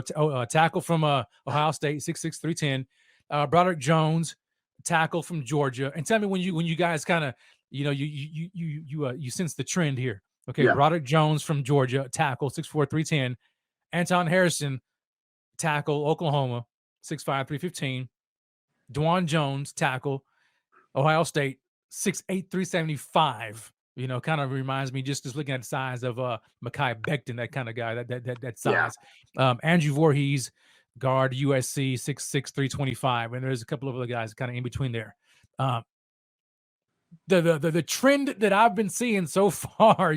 tackle from Ohio State, 6'6", 310. Broderick Jones, tackle from Georgia. And tell me when you guys kind of you sense the trend here. Okay,
Yeah.
Broderick Jones from Georgia, tackle, 6'4", 310. Anton Harrison, tackle, Oklahoma, 6'5", 315. Dwan Jones, tackle, Ohio State, 6'8", 375. Kind of reminds me just looking at the size of Mekhi Becton, that kind of guy, that size. Andrew Voorhees, guard, USC, 6'6", 325. And there's a couple of other guys kind of in between there. The trend that I've been seeing so far,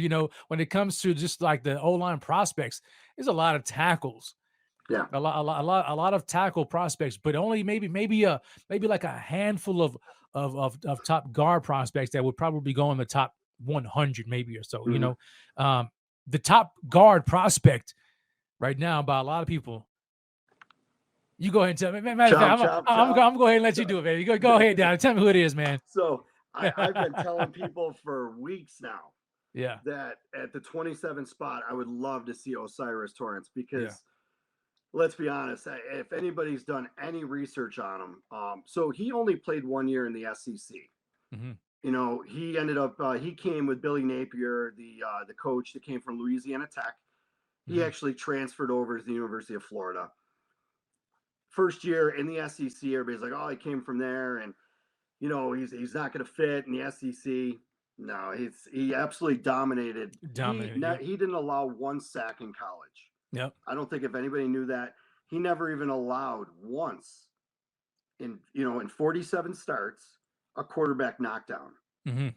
when it comes to just like the O-line prospects, is a lot of tackles.
Yeah.
A lot of tackle prospects, but only maybe like a handful of top guard prospects that would probably go in the top 100 maybe or so.
Mm-hmm.
The top guard prospect right now by a lot of people. You go ahead and tell me. I'm going to go ahead and let you do it, baby. Go ahead, Down. Tell me who it is, man.
So I've been telling people for weeks now.
Yeah.
That at the 27 spot, I would love to see Osiris Torrance because let's be honest, if anybody's done any research on him, so he only played 1 year in the SEC.
Mm-hmm.
He ended up he came with Billy Napier, the coach that came from Louisiana Tech. He actually transferred over to the University of Florida. First year in the SEC, everybody's like, "Oh, he came from there, and he's not going to fit in the SEC." No, he absolutely dominated. He didn't allow one sack in college.
Yep.
I don't think if anybody knew that, he never even allowed once in 47 starts a quarterback knockdown.
Mm-hmm.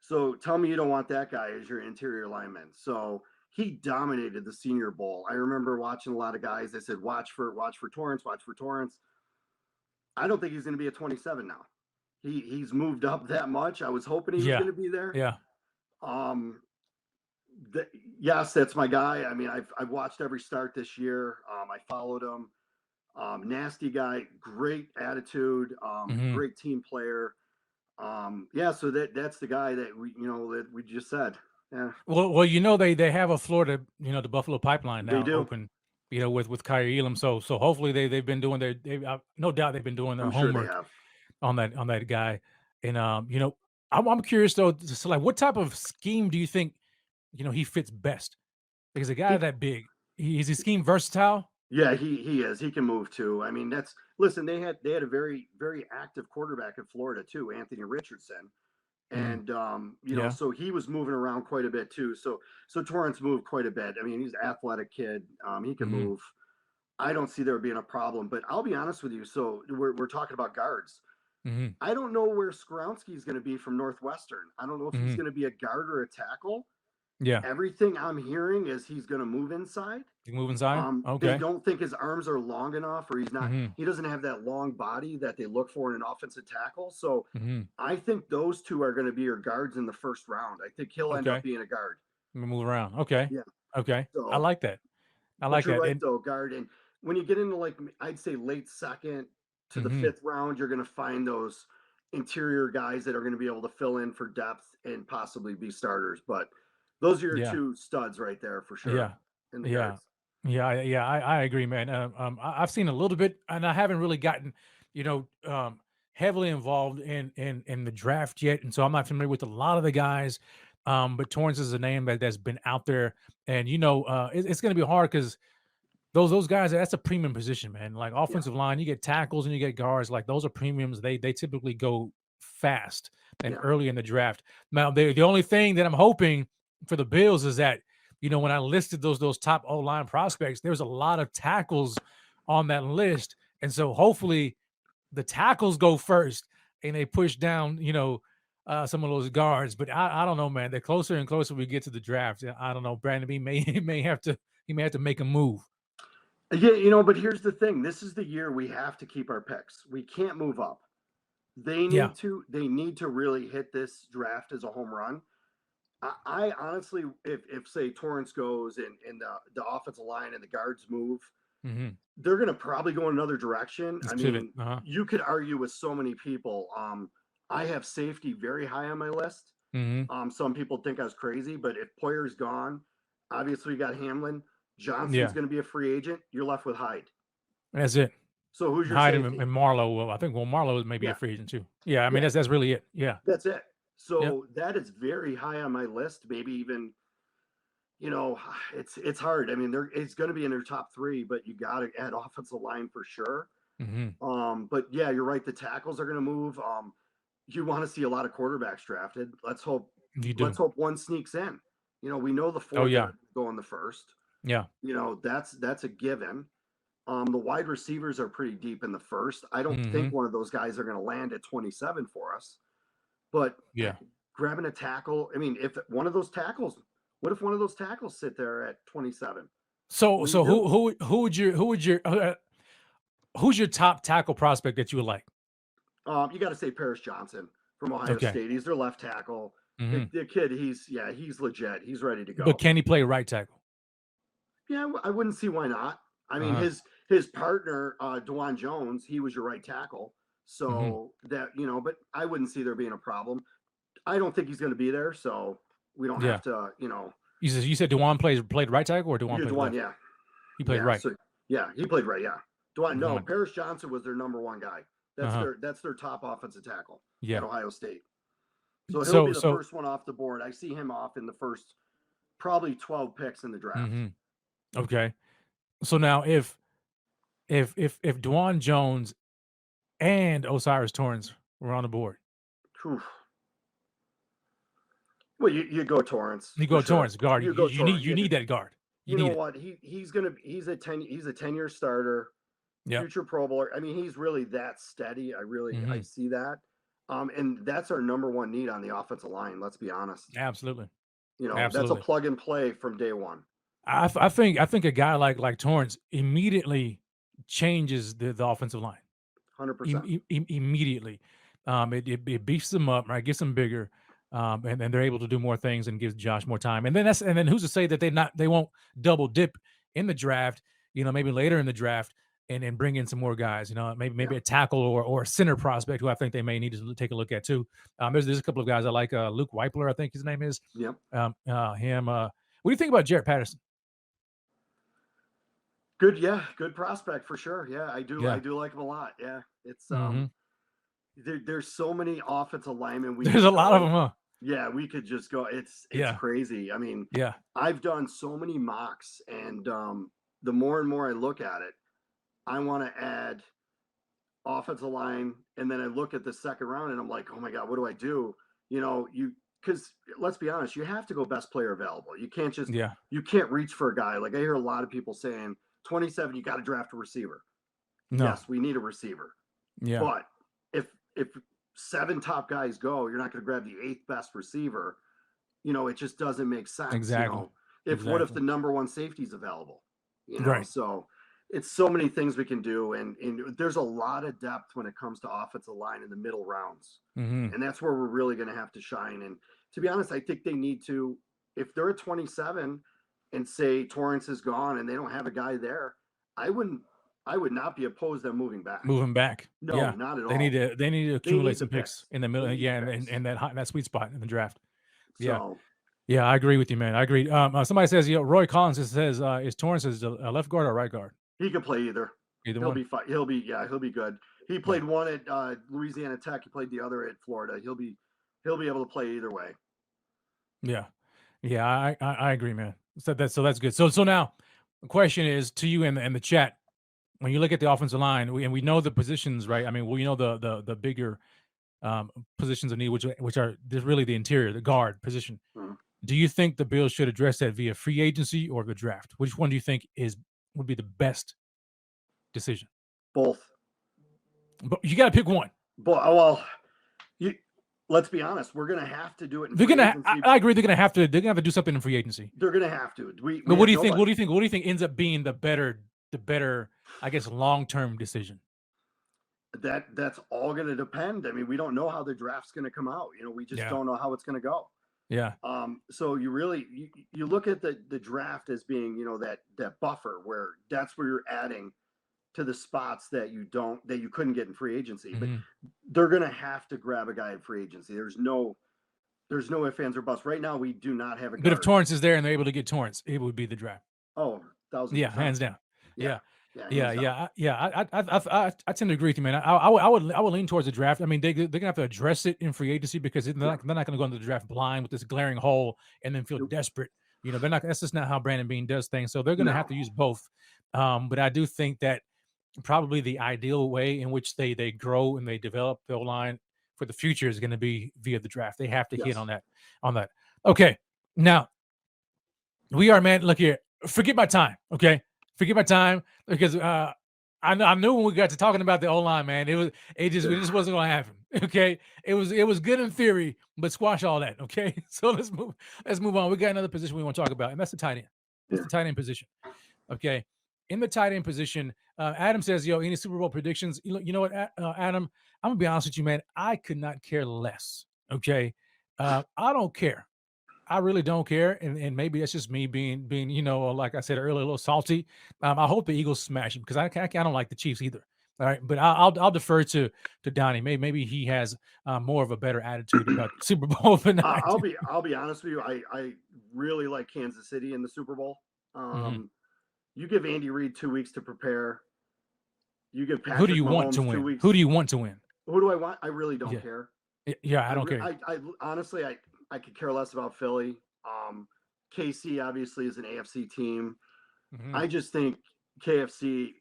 So tell me you don't want that guy as your interior lineman. So he dominated the Senior Bowl. I remember watching a lot of guys. They said, watch for Torrance, watch for Torrance. I don't think he's going to be a 27 now. He's moved up that much. I was hoping he was going to be there.
Yeah.
Yes, that's my guy. I mean, I've watched every start this year. I followed him. Nasty guy, great attitude, great team player. So that's the guy that we just said. Yeah.
Well, they have a Florida, the Buffalo Pipeline now open, with Kyrie Elam. So hopefully they've been doing no doubt they've been doing their homework on that guy. And I'm curious though, so like what type of scheme do you think he fits best? Because a guy that big, is his scheme versatile?
Yeah, he is. He can move too. I mean, listen, they had a very, very active quarterback in Florida too, Anthony Richardson. And so he was moving around quite a bit too. So Torrance moved quite a bit. I mean, he's an athletic kid. He can move. I don't see there being a problem, but I'll be honest with you. So we're talking about guards. I don't know where Skronsky is going to be from Northwestern. I don't know if he's going to be a guard or a tackle.
Yeah.
Everything I'm hearing is he's going to move inside.
Okay.
They don't think his arms are long enough, or he's not. He doesn't have that long body that they look for in an offensive tackle. So I think those two are going to be your guards in the first round. I think he'll end up being a guard.
Move around. Okay.
Yeah.
Okay.
So,
I like that.
You're right, though, guard. And when you get into I'd say late second to the fifth round, you're going to find those interior guys that are going to be able to fill in for depth and possibly be starters. But those are your two studs right there for sure.
Yeah. I agree, man. I've seen a little bit, and I haven't really gotten, heavily involved in the draft yet, and so I'm not familiar with a lot of the guys. But Torrance is a name that's been out there, and it's going to be hard because those guys, that's a premium position, man. Like offensive line, you get tackles and you get guards. Like those are premiums. They typically go fast and early in the draft. Now, the only thing that I'm hoping for the Bills is that, when I listed those top O-line prospects, there's a lot of tackles on that list. And so hopefully the tackles go first and they push down, some of those guards. But I don't know, man. The closer and closer we get to the draft, I don't know. Brandon, he may have to make a move.
Yeah, but here's the thing. This is the year we have to keep our picks. We can't move up. They need to really hit this draft as a home run. I honestly, if say Torrance goes and the offensive line and the guards move,
Mm-hmm.
they're going to probably go another direction.
Let's
I
pivot.
mean,
Uh-huh.
you could argue with so many people. I have safety very high on my list.
Mm-hmm.
Some people think I was crazy, but if Poyer's gone, obviously you got Hamlin. Johnson's
Yeah.
going to be a free agent. You're left with Hyde.
That's it.
So who's your
Hyde
safety?
and Marlowe. Well, I think Marlowe is maybe a
Yeah.
free agent too. Yeah, I mean
Yeah.
that's really it. Yeah.
That's it. So
Yep.
that is very high on my list. Maybe even, it's hard. I mean, it's going to be in their top 3, but you got to add offensive line for sure.
Mm-hmm.
But yeah, you're right. The tackles are going to move. You want to see a lot of quarterbacks drafted. Let's hope.
You do.
Let's hope one sneaks in. We know the 4 go in the first.
Yeah.
That's a given. The wide receivers are pretty deep in the first. I don't think one of those guys are going to land at 27 for us. But
yeah,
grabbing a tackle. I mean, if one of those tackles, what if one of those tackles sit there at 27?
So who's your top tackle prospect that you would like?
You got to say Paris Johnson from Ohio State. He's their left tackle. The kid, he's legit. He's ready to go.
But can he play right tackle?
Yeah, I wouldn't see why not. I mean, his partner, DeJuan Jones, he was your right tackle. So that, but I wouldn't see there being a problem. I don't think he's going to be there. So we don't have to,
You said DeJuan played right tackle or DeJuan played left?
Yeah.
He played right.
So, yeah, he played right. Yeah. No, Paris Johnson was their number 1 guy. That's their top offensive tackle at Ohio State. So he'll be the first one off the board. I see him off in the first probably 12 picks in the draft.
Okay. So now if DeJuan Jones and Osiris Torrance were on the board.
Whew. Well, you go Torrance.
You go Torrance, guard. You need that guard.
You know what? He's a 10-year starter. Future Pro Bowler. I mean, he's really that steady. I see that. And that's our number 1 need on the offensive line. Let's be honest.
Absolutely.
That's a plug and play from day one.
I think a guy like Torrance immediately changes the offensive line.
100%.
Immediately. It beefs them up, right? Gets them bigger. And they're able to do more things and gives Josh more time. And then who's to say that they won't double dip in the draft, maybe later in the draft and bring in some more guys, maybe a tackle or a center prospect who I think they may need to take a look at too. There's a couple of guys I like, Luke Weipler, I think his name is.
Yep.
Him. What do you think about Jarrett Patterson?
Good. Yeah. Good prospect for sure. Yeah. I do like him a lot. Yeah. It's, there's so many offensive linemen.
There's a lot of them, huh?
Yeah, we could just go. It's crazy. I mean, I've done so many mocks, and the more and more I look at it, I want to add offensive line, and then I look at the second round, and I'm like, oh my god, what do I do? Because let's be honest, you have to go best player available. You can't just you can't reach for a guy. Like I hear a lot of people saying, 27, you got to draft a receiver. No. Yes, we need a receiver. Yeah, but if 7 top guys go, you're not going to grab the 8th best receiver. It just doesn't make sense.
Exactly.
What if the number 1 safety is available?
Right.
So it's so many things we can do, and there's a lot of depth when it comes to offensive line in the middle rounds, and that's where we're really going to have to shine. And to be honest, I think they need to. If they're at 27, and say Torrance is gone, and they don't have a guy there, I would not be opposed to them moving back.
No,
not at all.
They need to accumulate some picks in the middle, and that sweet spot in the draft. Yeah, I agree with you, man. I agree. Somebody says, Roy Collins says, is Torrance a left guard or right guard?
He could play either. He'll be fine. He'll be good. He played one at Louisiana Tech. He played the other at Florida. He'll be able to play either way.
Yeah, I agree, man. So that's good. So now the question is to you and the chat. When you look at the offensive line, we know the positions, right? I mean, we know the bigger positions of need, which are really the interior, the guard position. Mm-hmm. Do you think the Bills should address that via free agency or the draft? Which one do you think would be the best decision?
Both.
But you got to pick one.
Let's be honest. We're gonna have to do it.
I agree. They're gonna have to do something in free agency.
They're gonna have to.
But what do you think? What do you think ends up being the better, I guess, long-term decision?
That's all going to depend. I mean, we don't know how the draft's going to come out. We just don't know how it's going to go.
Yeah.
So you really you look at the draft as being, you know, that buffer where that's where you're adding to the spots that you couldn't get in free agency. But
Mm-hmm.
they're gonna have to grab a guy in free agency. There's no ifs, ands, or busts. Right now, we do not have a
But if
guard.
Torrance is there and they're able to get Torrance, it would be the draft.
Oh, 1,000%.
Yeah, hands down.
Yeah.
Yeah,
Yeah.
I tend to agree with you, man. I would lean towards the draft. I mean, they're gonna have to address it in free agency because they're not going to go into the draft blind with this glaring hole and then feel desperate. You know, they're not. That's just not how Brandon Beane does things. So they're going to have to use both. But I do think that probably the ideal way in which they grow and they develop the line for the future is going to be via the draft. They have to hit on that. Okay, now we are, man. Look here. Forget my time. Okay, forget my time because I knew when we got to talking about the O-line, man, it just wasn't going to happen. Okay, it was good in theory, but squash all that. Okay, so let's move on. We got another position we want to talk about, and that's the tight end. That's the tight end position. Okay, in the tight end position, Adam says, "Yo, any Super Bowl predictions?" You know what, Adam? I'm gonna be honest with you, man. I could not care less. Okay, I don't care. I really don't care, and maybe that's just me being you know, like I said earlier, a little salty. I hope the Eagles smash him because I don't like the Chiefs either. All right, but I'll defer to Donnie. Maybe he has more of a better attitude about the Super Bowl than I do.
I'll be honest with you. I really like Kansas City in the Super Bowl. You give Andy Reid 2 weeks to prepare. You give Patrick
Who do you
Mahomes
want to win?
2 weeks.
Who do you want to win?
Who do I want? I really don't care.
Yeah, I don't care.
I honestly, I could care less about Philly. KC obviously is an AFC team. I just think KC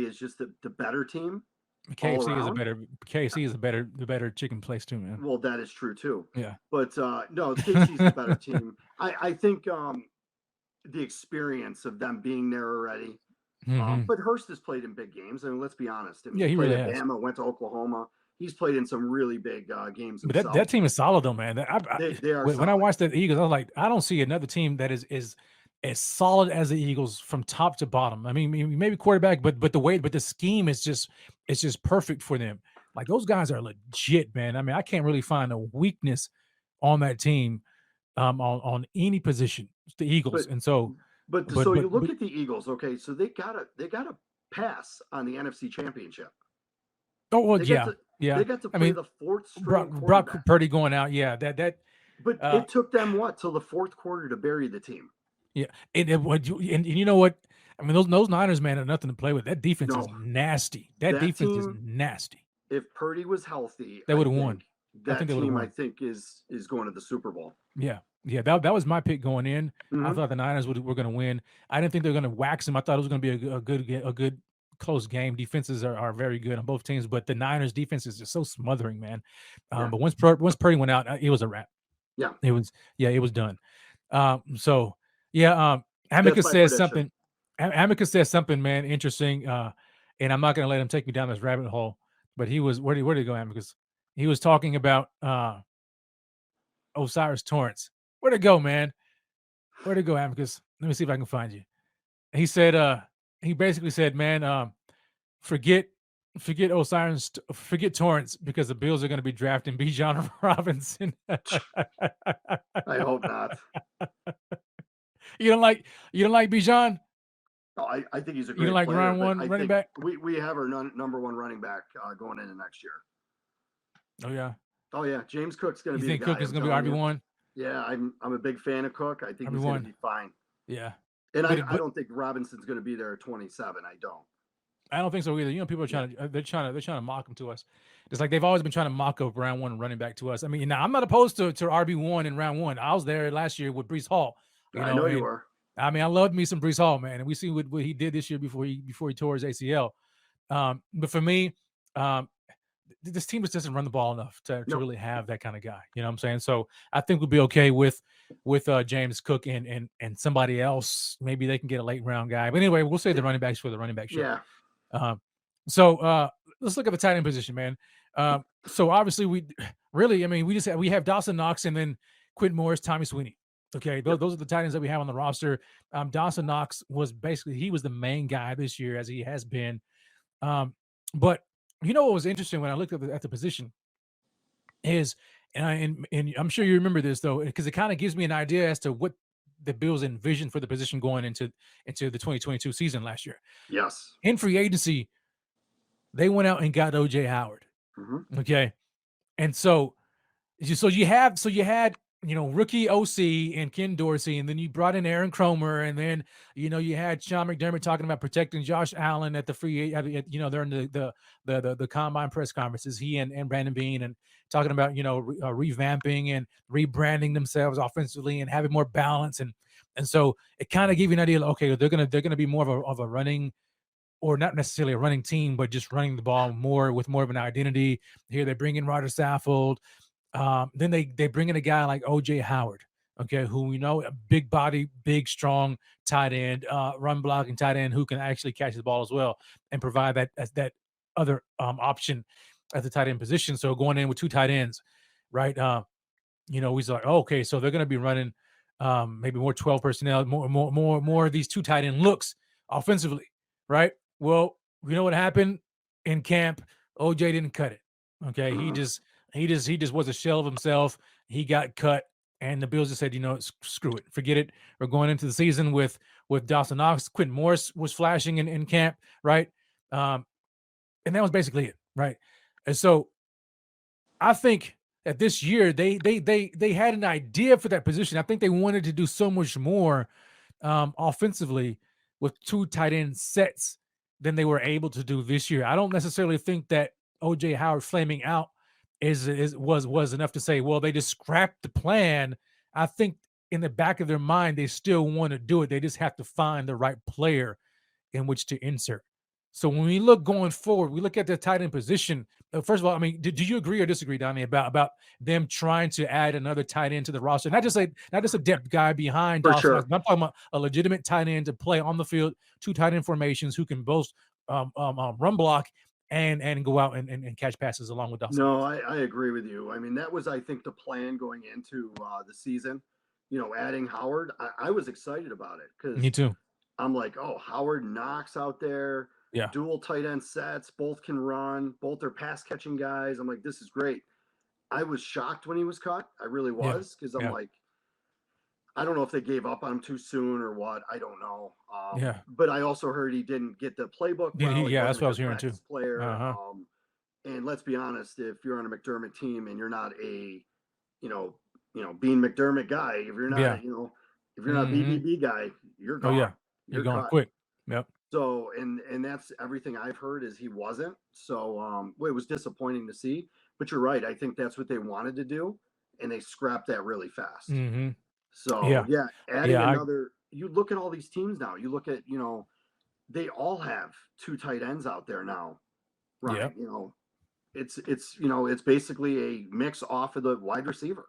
is just the better team.
KC is the better chicken place too, man.
Well, that is true too.
Yeah.
But no, KC is the better team. I think the experience of them being there already. But Hurst has played in big games. I mean, let's be honest. I mean,
he
played
really
at
has.
Bama, went to Oklahoma. He's played in some really big games
But
himself.
that team is solid though, man.
They are
when
solid.
I watched the Eagles, I was like, I don't see another team that is as solid as the Eagles from top to bottom. I mean, maybe quarterback, but the scheme is just perfect for them. Like those guys are legit, man. I mean, I can't really find a weakness on that team, on any position. It's the Eagles, so
you look at the Eagles. Okay, so they gotta pass on the NFC Championship.
Oh well,
They got to play the fourth string
Brock Purdy going out. Yeah, that.
But it took them till the fourth quarter to bury the team.
Yeah, and you know what? I mean, those Niners, man, are nothing to play with. That defense is nasty. That defense is nasty.
If Purdy was healthy,
they would have won.
That team, I think, is going to the Super Bowl.
Yeah. That was my pick going in. I thought the Niners were going to win. I didn't think they were going to wax them. I thought it was going to be a good close game. Defenses are very good on both teams, but the Niners defense is just so smothering, man. But once Purdy went out, it was a wrap.
Yeah,
it was done. Amicus says something. Amicus says something, man, interesting. And I'm not going to let him take me down this rabbit hole. But he was where did he go, Amicus? He was talking about Osiris Torrance. Where'd it go, man? Where'd it go, Amicus? Let me see if I can find you. He said, he basically said, man, forget Osiris, forget Torrance because the Bills are going to be drafting Bijan Robinson.
I hope not.
You don't like Bijan?
No, I think he's a great.
You don't like
player,
running back?
We have our number one running back going into next year.
Oh yeah.
James Cook's going to be.
You think Cook is going to be RB1?
Yeah, I'm a big fan of Cook. I think he's going to be fine.
Yeah.
And I don't think Robinson's going to be there at 27.
I don't think so either. You know, people are they're trying to mock him to us. It's like they've always been trying to mock up round one running back to us. I mean, now I'm not opposed to RB1 in round one. I was there last year with Breece Hall.
I know you were.
I mean, I loved me some Breece Hall, man, and we see what he did this year before he tore his ACL. But for me, this team just doesn't run the ball enough to really have that kind of guy. You know what I'm saying? So I think we'll be okay with James Cook and somebody else. Maybe they can get a late round guy. But anyway, we'll say the running backs for the running back show.
Yeah.
So let's look at the tight end position, man. So obviously we have Dawson Knox and then Quentin Morris, Tommy Sweeney. Okay, those are the tight ends that we have on the roster. Dawson Knox was the main guy this year, as he has been. But you know what was interesting when I looked at the position is And I'm sure you remember this though, because it kind of gives me an idea as to what the Bills envisioned for the position going into the 2022 season last year.
Yes.
In free agency, they went out and got OJ Howard.
Mm-hmm.
Okay. And so you had rookie OC and Ken Dorsey, and then you brought in Aaron Cromer, and then you had Sean McDermott talking about protecting Josh Allen at the during the combine press conferences, he and Brandon Beane, and talking about revamping and rebranding themselves offensively and having more balance, and so it kind of gave you an idea. Okay, they're gonna be more of a running, or not necessarily a running team, but just running the ball more with more of an identity. Here they bring in Roger Saffold. Then they bring in a guy like OJ Howard, okay, who we know, a big body, big, strong tight end, run blocking tight end who can actually catch the ball as well and provide that other option at the tight end position. So going in with two tight ends, right? He's like, oh, okay, so they're going to be running maybe more 12 personnel, more of these two tight end looks offensively, right? Well, you know what happened in camp? OJ didn't cut it. Okay, he just was a shell of himself. He got cut, and the Bills just said, screw it, forget it. We're going into the season with Dawson Knox. Quentin Morris was flashing in camp, right? And that was basically it, right? And so I think that this year they had an idea for that position. I think they wanted to do so much more offensively with two tight end sets than they were able to do this year. I don't necessarily think that OJ Howard flaming out was enough to say, well, they just scrapped the plan. I think in the back of their mind, they still want to do it. They just have to find the right player in which to insert. So when we look going forward, we look at the tight end position. First of all, I mean, do you agree or disagree, Donnie, about them trying to add another tight end to the roster? Not just a depth guy behind
For
Dawson.
sure.
I'm talking about a legitimate tight end to play on the field, two tight end formations who can both run block and go out and catch passes along with Dawson.
No, I agree with you. I mean, that was, I think, the plan going into the season. Adding Howard, I was excited about it because
Me too.
I'm like, oh, Howard Knox out there,
Yeah.
dual tight end sets, both can run, both are pass catching guys. I'm like, this is great. I was shocked when he was cut. I really was, because I'm like, I don't know if they gave up on him too soon or what. I don't know. But I also heard he didn't get the playbook.
That's what I was hearing too.
Player. And let's be honest, if you're on a McDermott team and you're not a, Bean McDermott guy, if you're not, if you're not a BBB guy, you're gone.
Oh yeah, you're going quick. Yep.
So, and that's everything I've heard is he wasn't. So, it was disappointing to see. But you're right. I think that's what they wanted to do, and they scrapped that really fast.
Mm-hmm.
So, adding another. You look at all these teams now. You look at, they all have two tight ends out there now, right?
Yeah.
It's basically a mix off of the wide receiver,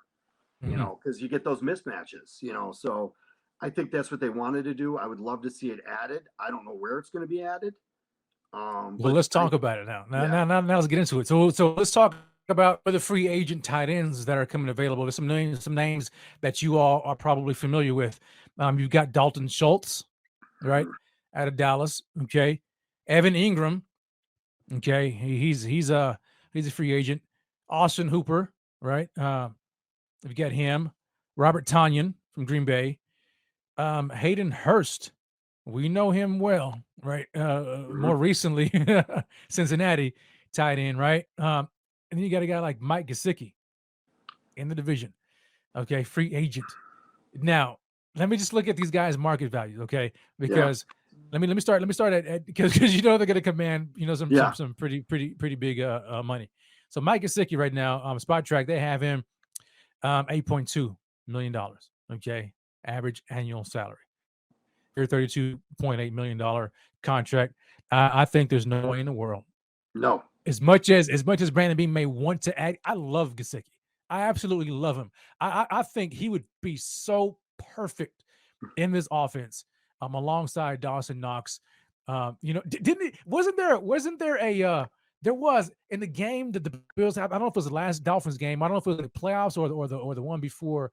because you get those mismatches, So I think that's what they wanted to do. I would love to see it added. I don't know where it's going to be added.
Well, let's talk about it now. Now let's get into it. So let's talk about the free agent tight ends that are coming available. There's some names that you all are probably familiar with. You've got Dalton Schultz, right, out of Dallas. Okay, Evan Ingram. Okay, he's a free agent. Austin Hooper, right? You got him. Robert Tonyan from Green Bay. Hayden Hurst. We know him well, right? More recently, Cincinnati tight end, right? And then you got a guy like Mike Gesicki in the division. Okay, free agent. Now, let me just look at these guys' market values, okay? Because let me start at because they're going to command some pretty big money. So Mike Gesicki right now, Spot Track, they have him $8.2 million. Okay, average annual salary. Your $32.8 million contract. I think there's no way in the world.
No.
As much as Brandon Beane may want to add, I love Gesicki. I absolutely love him. I think he would be so perfect in this offense, alongside Dawson Knox. Wasn't there there was in the game that the Bills have, I don't know if it was the last Dolphins game, I don't know if it was the playoffs or the one before.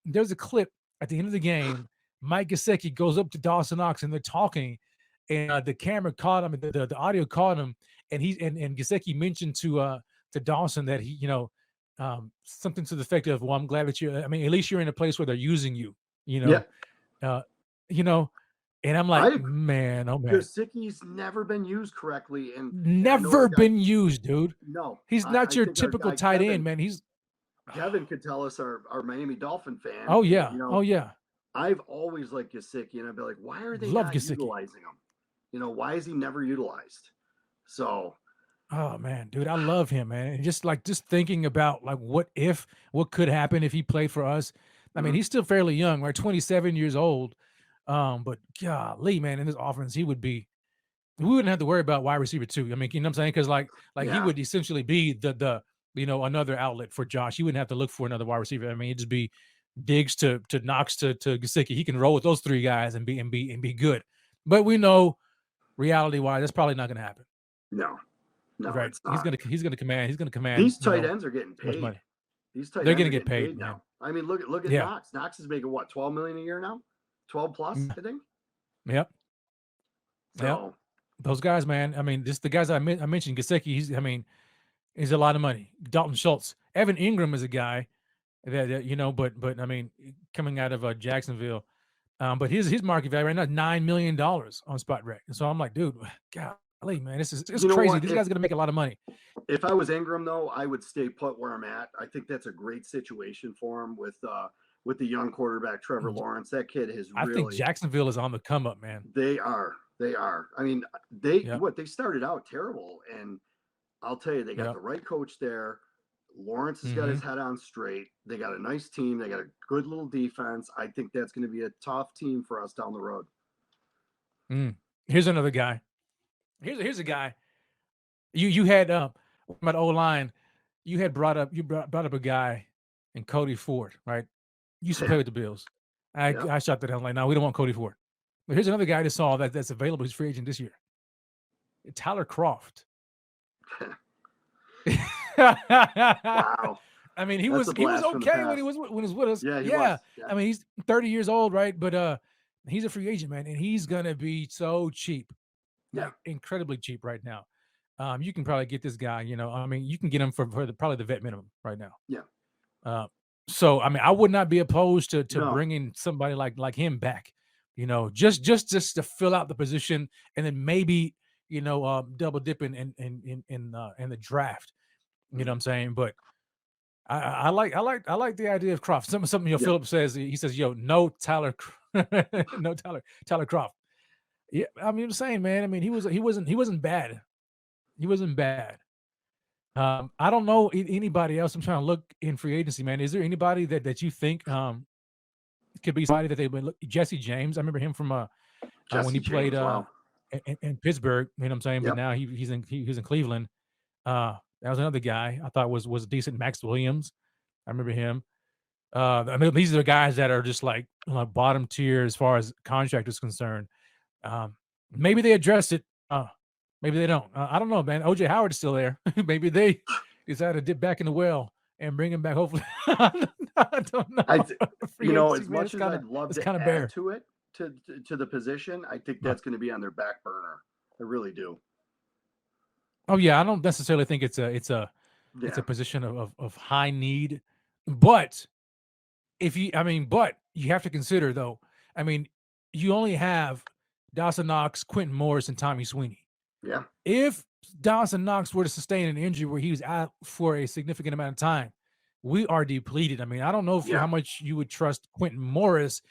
There's a clip at the end of the game. Mike Gesicki goes up to Dawson Knox and they're talking, and the camera caught him, the audio caught him, and Gesicki mentioned to Dawson that he, something to the effect of, "Well, I'm glad that you. I mean, at least you're in a place where they're using you."
Yeah,
Uh, you know, and I'm like, man, oh man,
Gesicki's never been used correctly, and I know our
never
guy.
been used, dude.
No,
He's not
I
your
think our
typical
guy
tight end, man. He's
Kevin could tell us, our Miami Dolphin fan.
oh
And,
yeah, oh yeah,
I've always liked Gesicki, and I'd be like, why are they
love
not
Gesicki.
utilizing him? Why is he never utilized? So,
Oh man, dude, I love him, man. And just thinking about like what could happen if he played for us. I mean, he's still fairly young, right? 27 years old. But golly, man, in this offense, we wouldn't have to worry about wide receiver 2. I mean, you know what I'm saying? Because like he
yeah,
would essentially be the another outlet for Josh. He wouldn't have to look for another wide receiver. I mean, it'd just be Diggs to Knox to Gesicki. He can roll with those 3 guys and be good. But we know reality wise, that's probably not going to happen.
no,
Right?
it's not.
He's gonna command.
These tight ends are getting
much
paid.
money.
These tight
They're
ends
gonna
are
get
getting
paid, man.
now. I mean, look at
Yeah.
Knox. Knox is making what, 12 million a year now? 12 plus, I think.
Yep.
So,
Yep. Those guys, man. I mean, just the guys I mentioned, Gesicki. He's a lot of money. Dalton Schultz, Evan Ingram is a guy that but I mean, coming out of Jacksonville, but his market value right now is $9 million on Spot Rec. And so I'm like, dude, golly, man, it's crazy. These guys are gonna make a lot of money.
If I was Ingram, though, I would stay put where I'm at. I think that's a great situation for him with the young quarterback Trevor Lawrence. That kid has
I think Jacksonville is on the come up, man.
They are. I mean, they started out terrible, and I'll tell you, they got the right coach there. Lawrence has got his head on straight. They got a nice team. They got a good little defense. I think that's going to be a tough team for us down the road.
Here's another guy. Here's a guy. You had about O-line. You had brought up a guy in Cody Ford, right? Used to play with the Bills. I shot that down like, no, we don't want Cody Ford. But here's another guy that saw that's available. He's free agent this year. Tyler Kroft.
Wow.
I mean, he was okay when he was with us.
Yeah,
yeah. I mean, he's 30 years old, right? But he's a free agent, man, and he's gonna be so cheap. Like, incredibly cheap right now. You can probably get this guy, I mean, you can get him for probably the vet minimum right now.
Yeah.
So I mean, I would not be opposed to bringing somebody like him back, just to fill out the position, and then maybe double dipping in the draft. You know what I'm saying? But I like the idea of Kroft. Something Philip says. He says, no Tyler Kroft. Yeah, I mean, I'm saying, man. I mean, he wasn't bad. He wasn't bad. I don't know anybody else. I'm trying to look in free agency, man. Is there anybody that you think could be somebody that they would look? Jesse James, I remember him from when he played in Pittsburgh. You know what I'm saying? But now he's in Cleveland. That was another guy I thought was decent. Max Williams, I remember him. I mean, these are the guys that are just like bottom tier as far as contract is concerned. Maybe they addressed it. Maybe they don't. I don't know, man. OJ Howard's still there. Maybe they decided to dip back in the well and bring him back. Hopefully, I don't know.
As much as I'd love to add to it, to the position, I think that's going to be on their back burner. I really do.
Oh yeah, I don't necessarily think it's a position of high need, but but you have to consider though. I mean, you only have Dawson Knox, Quentin Morris, and Tommy Sweeney.
Yeah.
If Dawson Knox were to sustain an injury where he was out for a significant amount of time, we are depleted. I mean, I don't know how much you would trust Quentin Morris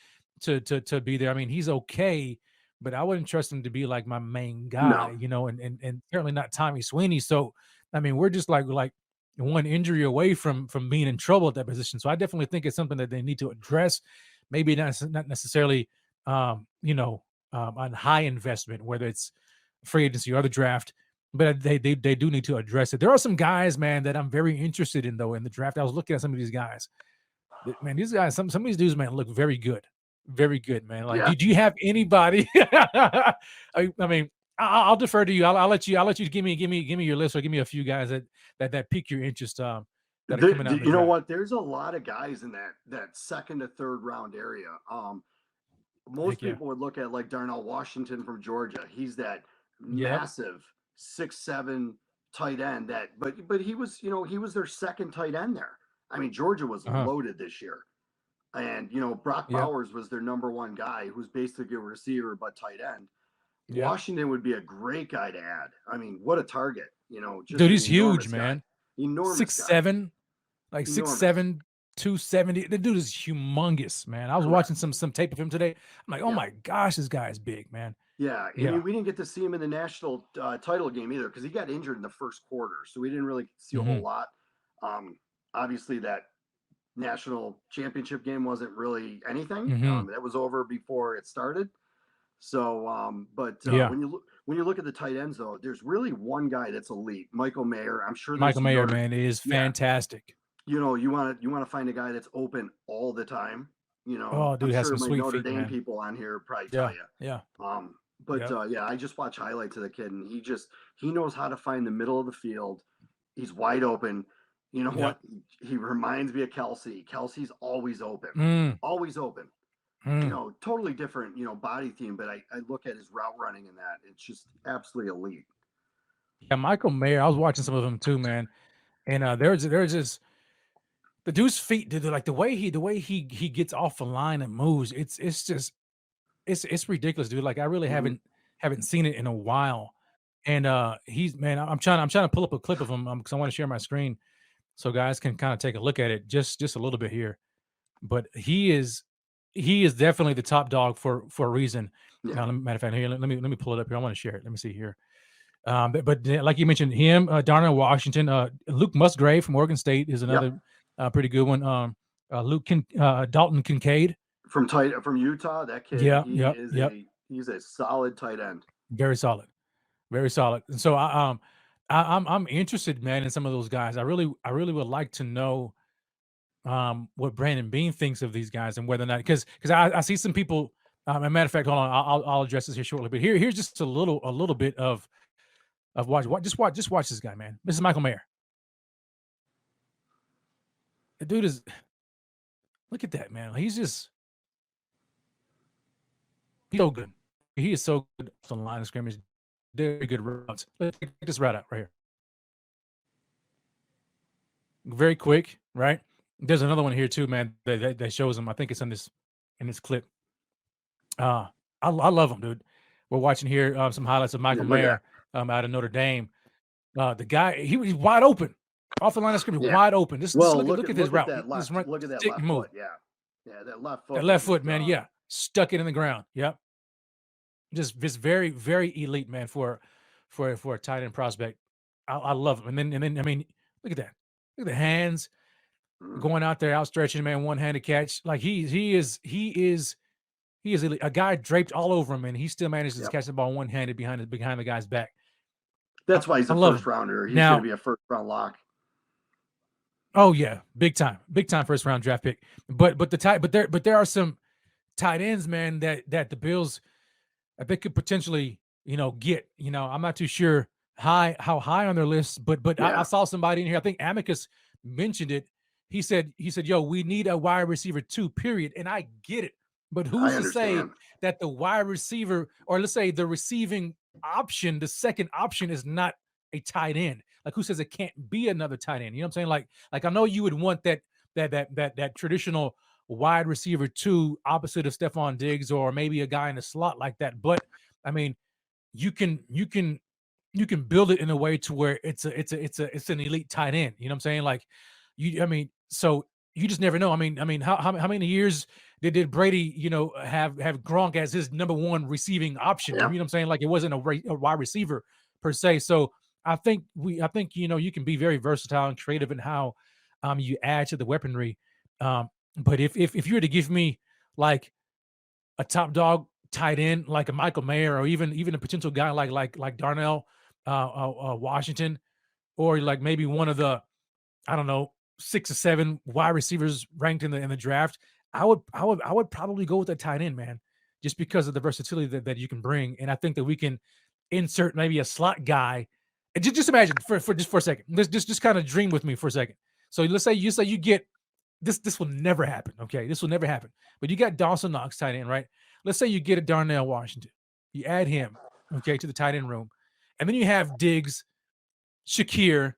to be there. I mean, he's okay, but I wouldn't trust him to be like my main guy, and certainly not Tommy Sweeney. So, I mean, we're just like one injury away from being in trouble at that position. So I definitely think it's something that they need to address. Maybe not necessarily, on high investment, whether it's free agency or the draft, but they do need to address it. There are some guys, man, that I'm very interested in though in the draft. I was looking at some of these guys. Man, these guys, some of these dudes, man, look very good, man. Like, do you have anybody? I mean, I'll defer to you. I'll let you give me your list, or give me a few guys that pique your interest. That are coming out.
You know what? There's a lot of guys in that second to third round area. Most people would look at like Darnell Washington from Georgia. He's that massive 6'7", tight end but he was, he was their second tight end there. I mean, Georgia was loaded this year. And, Brock Bowers was their number one guy, who's basically a receiver but tight end. Washington would be a great guy to add. I mean, what a target, just
dude, he's huge, man.
Enormous
6'7", like 6'7", 270. The dude is humongous, man. I was watching some tape of him today. I'm like, oh my gosh, this guy is big, man.
Yeah. I mean, we didn't get to see him in the national title game either, because he got injured in the first quarter. So we didn't really see a whole lot. Obviously, that national championship game wasn't really anything. That was over before it started. So, when you look at the tight ends, though, there's really one guy that's elite, Michael Mayer. I'm sure
Michael Mayer, man, is fantastic.
You want to find a guy that's open all the time.
Oh, dude,
I'm
has
sure
some
my
sweet
Notre
feet,
Dame
man.
people on here probably tell you.
Yeah.
I just watch highlights of the kid, and he knows how to find the middle of the field. He's wide open. You know what? He reminds me of Kelsey. Kelsey's always open. Always open. Totally different, body theme, but I look at his route running and that, it's just absolutely elite.
Yeah, Michael Mayer, I was watching some of them too, man. And there's just the dude's feet, dude, like the way he gets off the line and moves, it's just it's ridiculous, dude. Like I really haven't seen it in a while. And he's, man, I'm trying to pull up a clip of him because I want to share my screen so guys can kind of take a look at it just a little bit here. But he is definitely the top dog for a reason. Matter of fact, here, let me pull it up here. I want to share it. Let me see here. But like you mentioned, him, Darnell Washington, Luke Musgrave from Oregon State is another pretty good one. Dalton Kincaid
from Utah. That kid, he's a solid tight end.
Very solid, very solid. And so I'm interested, man, in some of those guys. I really would like to know what Brandon Beane thinks of these guys and whether or not, because I see some people. As a matter of fact, hold on, I'll address this here shortly. But here's just a little bit of watch. Just watch this guy, man. This is Michael Mayer. The dude is, look at that, man. He's so good. He is so good on the line of scrimmage. Very good routes. Let's take this route out right here. Very quick, right? There's another one here too, man, that shows him. I think it's in this clip. I love him, dude. We're watching here some highlights of Michael Mayer out of Notre Dame. The guy, he's wide open off the line of scrimmage, wide open. Just look at this route.
Look at that left foot. Yeah, that left foot.
That left foot, man. Yeah, stuck it in the ground. Yep. Just very, very elite, man, for a tight end prospect. I love him. And then I mean, look at that. Look at the hands going out there, outstretching, man, one-handed catch. Like he is elite. A guy draped all over him, and he still manages to catch the ball one-handed behind the guy's back.
That's why he's a first rounder. He's going to be a first round lock.
Oh yeah, big time first round draft pick. But there are some tight ends, man, that the Bills, they could potentially, get. I'm not too sure how high on their list, but I saw somebody in here. I think Amicus mentioned it. He said, yo, we need a wide receiver too, period. And I get it. But who's to say that the wide receiver, or let's say the receiving option, the second option, is not a tight end? Like, who says it can't be another tight end? You know what I'm saying? Like I know you would want that traditional wide receiver two opposite of Stephon Diggs, or maybe a guy in the slot like that. But I mean, you can build it in a way to where it's an elite tight end. You know what I'm saying? Like so you just never know. I mean, how many years did Brady, have Gronk as his number one receiving option? You know what I'm saying? Like, it wasn't a wide receiver per se. So I think you can be very versatile and creative in how you add to the weaponry. But if you were to give me like a top dog tight end like a Michael Mayer, or even a potential guy like Darnell Washington, or like maybe one of the, I don't know, 6 or 7 wide receivers ranked in the draft, I would probably go with that tight end, man, just because of the versatility that you can bring. And I think that we can insert maybe a slot guy. And just imagine for a second. Just kind of dream with me for a second. So let's say you get this. This will never happen. Okay, this will never happen. But you got Dawson Knox tight end, right? Let's say you get a Darnell Washington. You add him, okay, to the tight end room, and then you have Diggs Shakir,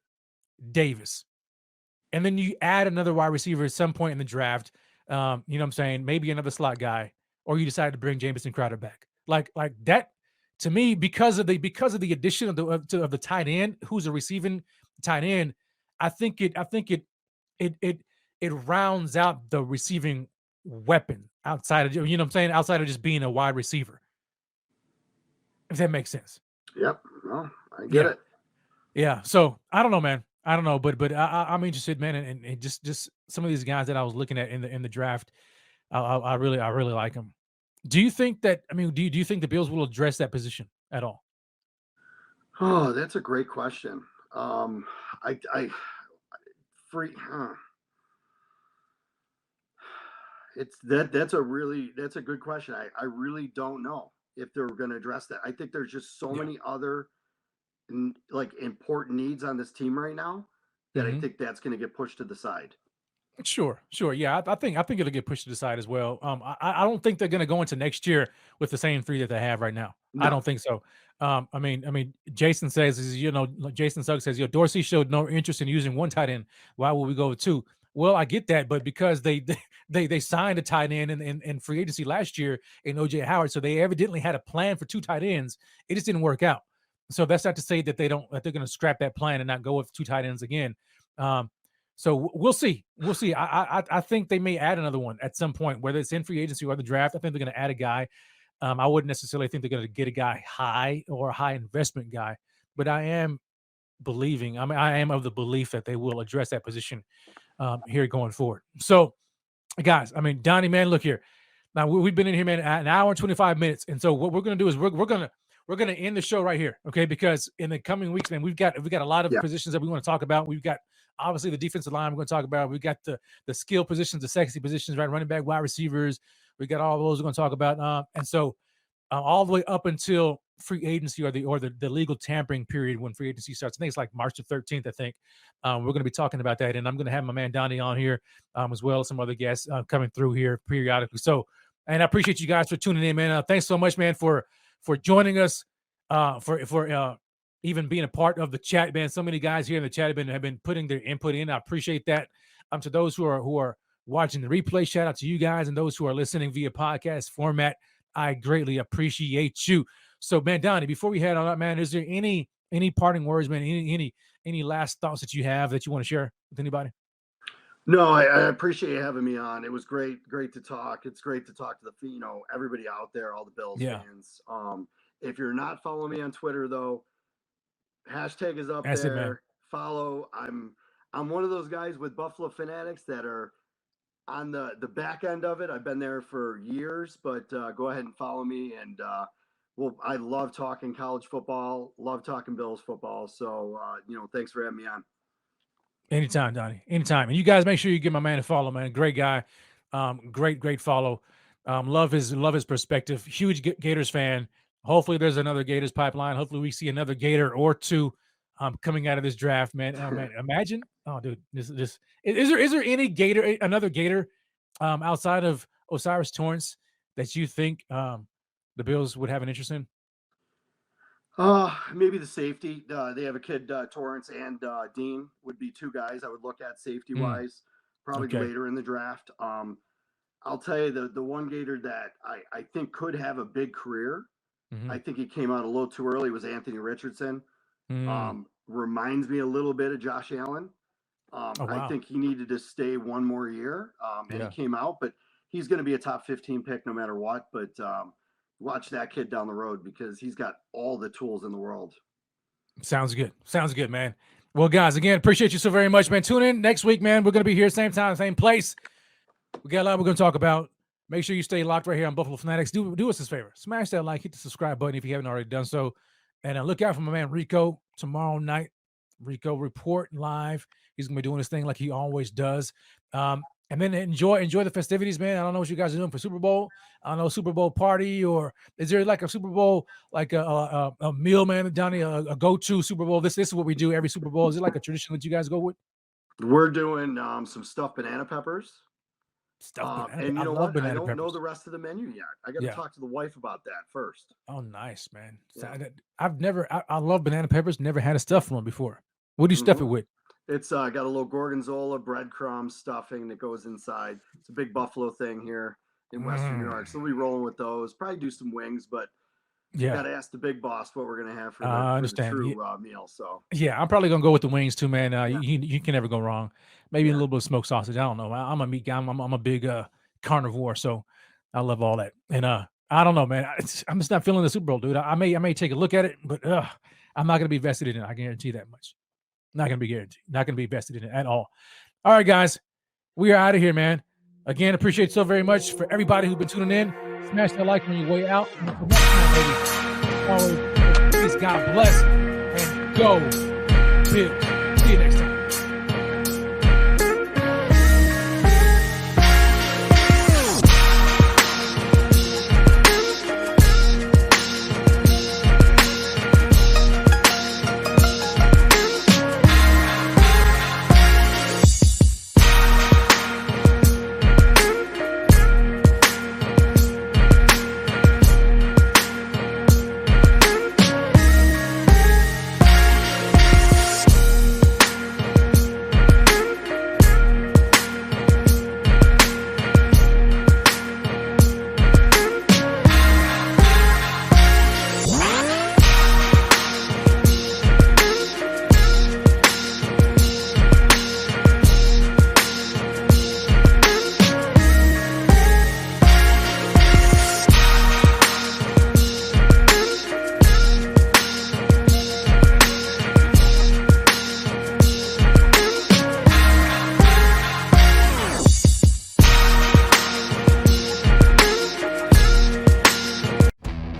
Davis. And then you add another wide receiver at some point in the draft. You know what I'm saying? Maybe another slot guy, or you decide to bring Jamison Crowder back. Like that to me, because of the addition of the tight end, who's a receiving tight end. I think it rounds out the receiving weapon outside of, you know what I'm saying, outside of just being a wide receiver. If that makes sense.
Yep. Well, I get it.
Yeah. So I don't know, man. I don't know, but I'm interested, man, and just some of these guys that I was looking at in the draft. I really like them. Do you think that? I mean, do you think the Bills will address that position at all?
Oh, that's a great question. That's a good question. I really don't know if they're going to address that. I think there's just so many other like important needs on this team right now that I think that's going to get pushed to the side.
Sure. Yeah, I think it'll get pushed to the side as well. I don't think they're going to go into next year with the same three that they have right now. No. I don't think so. I mean, Jason says, Jason Suggs says, Dorsey showed no interest in using one tight end. Why would we go with two? Well, I get that, but because they signed a tight end in free agency last year in OJ Howard, so they evidently had a plan for two tight ends. It just didn't work out. So that's not to say that they're going to scrap that plan and not go with two tight ends again. So we'll see. I think they may add another one at some point, whether it's in free agency or the draft. I think they're going to add a guy. I wouldn't necessarily think they're going to get a guy high or a high investment guy, but I am of the belief that they will address that position here going forward. So, guys, I mean, Donnie, man, look here. Now we've been in here, man, an hour and 25 minutes, and so what we're going to do is we're going to end the show right here, okay? Because in the coming weeks, man, we've got a lot of positions that we want to talk about. We've got obviously the defensive line we're going to talk about. We've got the skill positions, the sexy positions, right? Running back, wide receivers. We got all those we're going to talk about. And so all the way up until free agency or the legal tampering period when free agency starts. I think it's like March the 13th, I think. We're going to be talking about that. And I'm going to have my man Donnie on here as well as some other guests coming through here periodically. So, and I appreciate you guys for tuning in, man. Thanks so much, man, for joining us, for even being a part of the chat, man. So many guys here in the chat have been putting their input in. I appreciate that. To those who are watching the replay, shout out to you guys, and those who are listening via podcast format, I greatly appreciate you. So, man, Donnie, before we head on up, man, is there any parting words, man? Any last thoughts that you have that you want to share with anybody?
No, I appreciate you having me on. It was great to talk. It's great to talk to everybody out there, all the Bills fans. If you're not following me on Twitter, though, hashtag is up there.
Man.
Follow. I'm one of those guys with Buffalo Fanatics that are on the back end of it. I've been there for years, but go ahead and follow me. And I love talking college football, love talking Bills football. So thanks for having me on.
Anytime, Donnie. Anytime. And you guys make sure you give my man a follow, man. Great guy. Great follow. Love his perspective. Huge Gators fan. Hopefully there's another Gators pipeline. Hopefully we see another Gator or two coming out of this draft, man. Man, imagine. Oh, dude, is there any Gator, another Gator outside of Osiris Torrance that you think the Bills would have an interest in?
Maybe the safety. They have a kid, Torrance and Dean would be two guys I would look at safety wise, probably later in the draft. I'll tell you the one Gator that I think could have a big career. I think he came out a little too early was Anthony Richardson. Reminds me a little bit of Josh Allen. I think he needed to stay one more year. And he came out, but he's going to be a top 15 pick no matter what. But watch that kid down the road because he's got all the tools in the world.
Sounds good, man. Well, guys, again, appreciate you so very much, man. Tune in next week, man. We're going to be here same time, same place. We got a lot we're going to talk about. Make sure you stay locked right here on Buffalo Fanatics. Do us this favor. Smash that like, hit the subscribe button if you haven't already done so. And look out for my man Rico tomorrow night. Rico report live. He's going to be doing his thing like he always does. And then enjoy the festivities, man. I don't know what you guys are doing for Super Bowl. I don't know, Super Bowl party, or is there like a Super Bowl, like a meal, man, Donnie, a go-to Super Bowl? This is what we do every Super Bowl. Is it like a tradition that you guys go with?
We're doing some stuffed banana peppers. And you know what? I don't know the rest of the menu yet. I got to talk to the wife about that first.
Oh, nice, man. Yeah. I love banana peppers. Never had a stuffed one before. What do you stuff it
Mhm.
with?
It's got a little gorgonzola, breadcrumb stuffing that goes inside. It's a big buffalo thing here in Western New York. So we'll be rolling with those. Probably do some wings, but got
Yeah,
to ask the big boss what we're gonna have
I
for the
understand.
true meal. So
Yeah, I'm probably gonna go with the wings too, man.
yeah,
You can never go wrong. Maybe a
yeah.
little bit of smoked sausage. I don't know. I'm a meat guy. I'm a big carnivore, so I love all that. And I don't know, man. I'm just not feeling the Super Bowl, dude. I may take a look at it, but I'm not gonna be vested in it. I guarantee that much. Not gonna be guaranteed. Not gonna be vested in it at all. All right, guys, we are out of here, man. Again, appreciate so very much for everybody who's been tuning in. Smash that like on your way out. And until next time, baby. Always, please, God bless and go Bills. See you next time.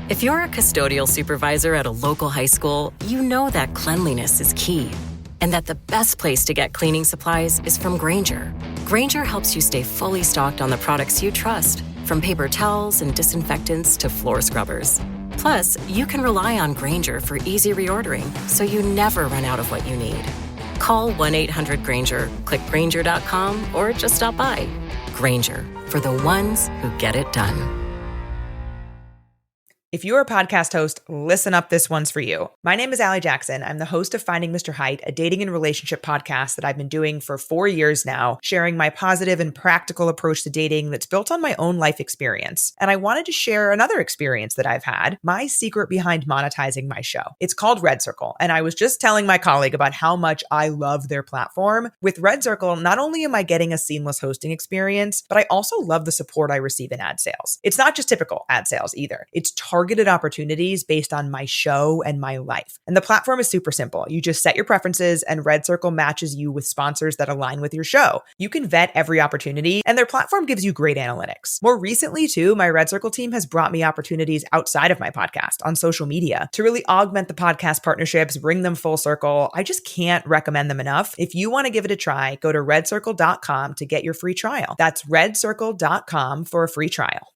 If you're a custodial supervisor at a local high school, you know that cleanliness is key and that the best place to get cleaning supplies is from Grainger. Grainger helps you stay fully stocked on the products you trust, from paper towels and disinfectants to floor scrubbers. Plus, you can rely on Grainger for easy reordering, so you never run out of what you need. Call 1-800-GRAINGER, click Grainger.com, or just stop by. Grainger, for the ones who get it done.
If you're a podcast host, listen up, this one's for you. My name is Allie Jackson. I'm the host of Finding Mr. Height, a dating and relationship podcast that I've been doing for 4 years now, sharing my positive and practical approach to dating that's built on my own life experience. And I wanted to share another experience that I've had, my secret behind monetizing my show. It's called Red Circle, and I was just telling my colleague about how much I love their platform. With Red Circle, not only am I getting a seamless hosting experience, but I also love the support I receive in ad sales. It's not just typical ad sales either. It's targeted opportunities based on my show and my life. And the platform is super simple. You just set your preferences and Red Circle matches you with sponsors that align with your show. You can vet every opportunity and their platform gives you great analytics. More recently too, my Red Circle team has brought me opportunities outside of my podcast on social media to really augment the podcast partnerships, bring them full circle. I just can't recommend them enough. If you want to give it a try, go to redcircle.com to get your free trial. That's redcircle.com for a free trial.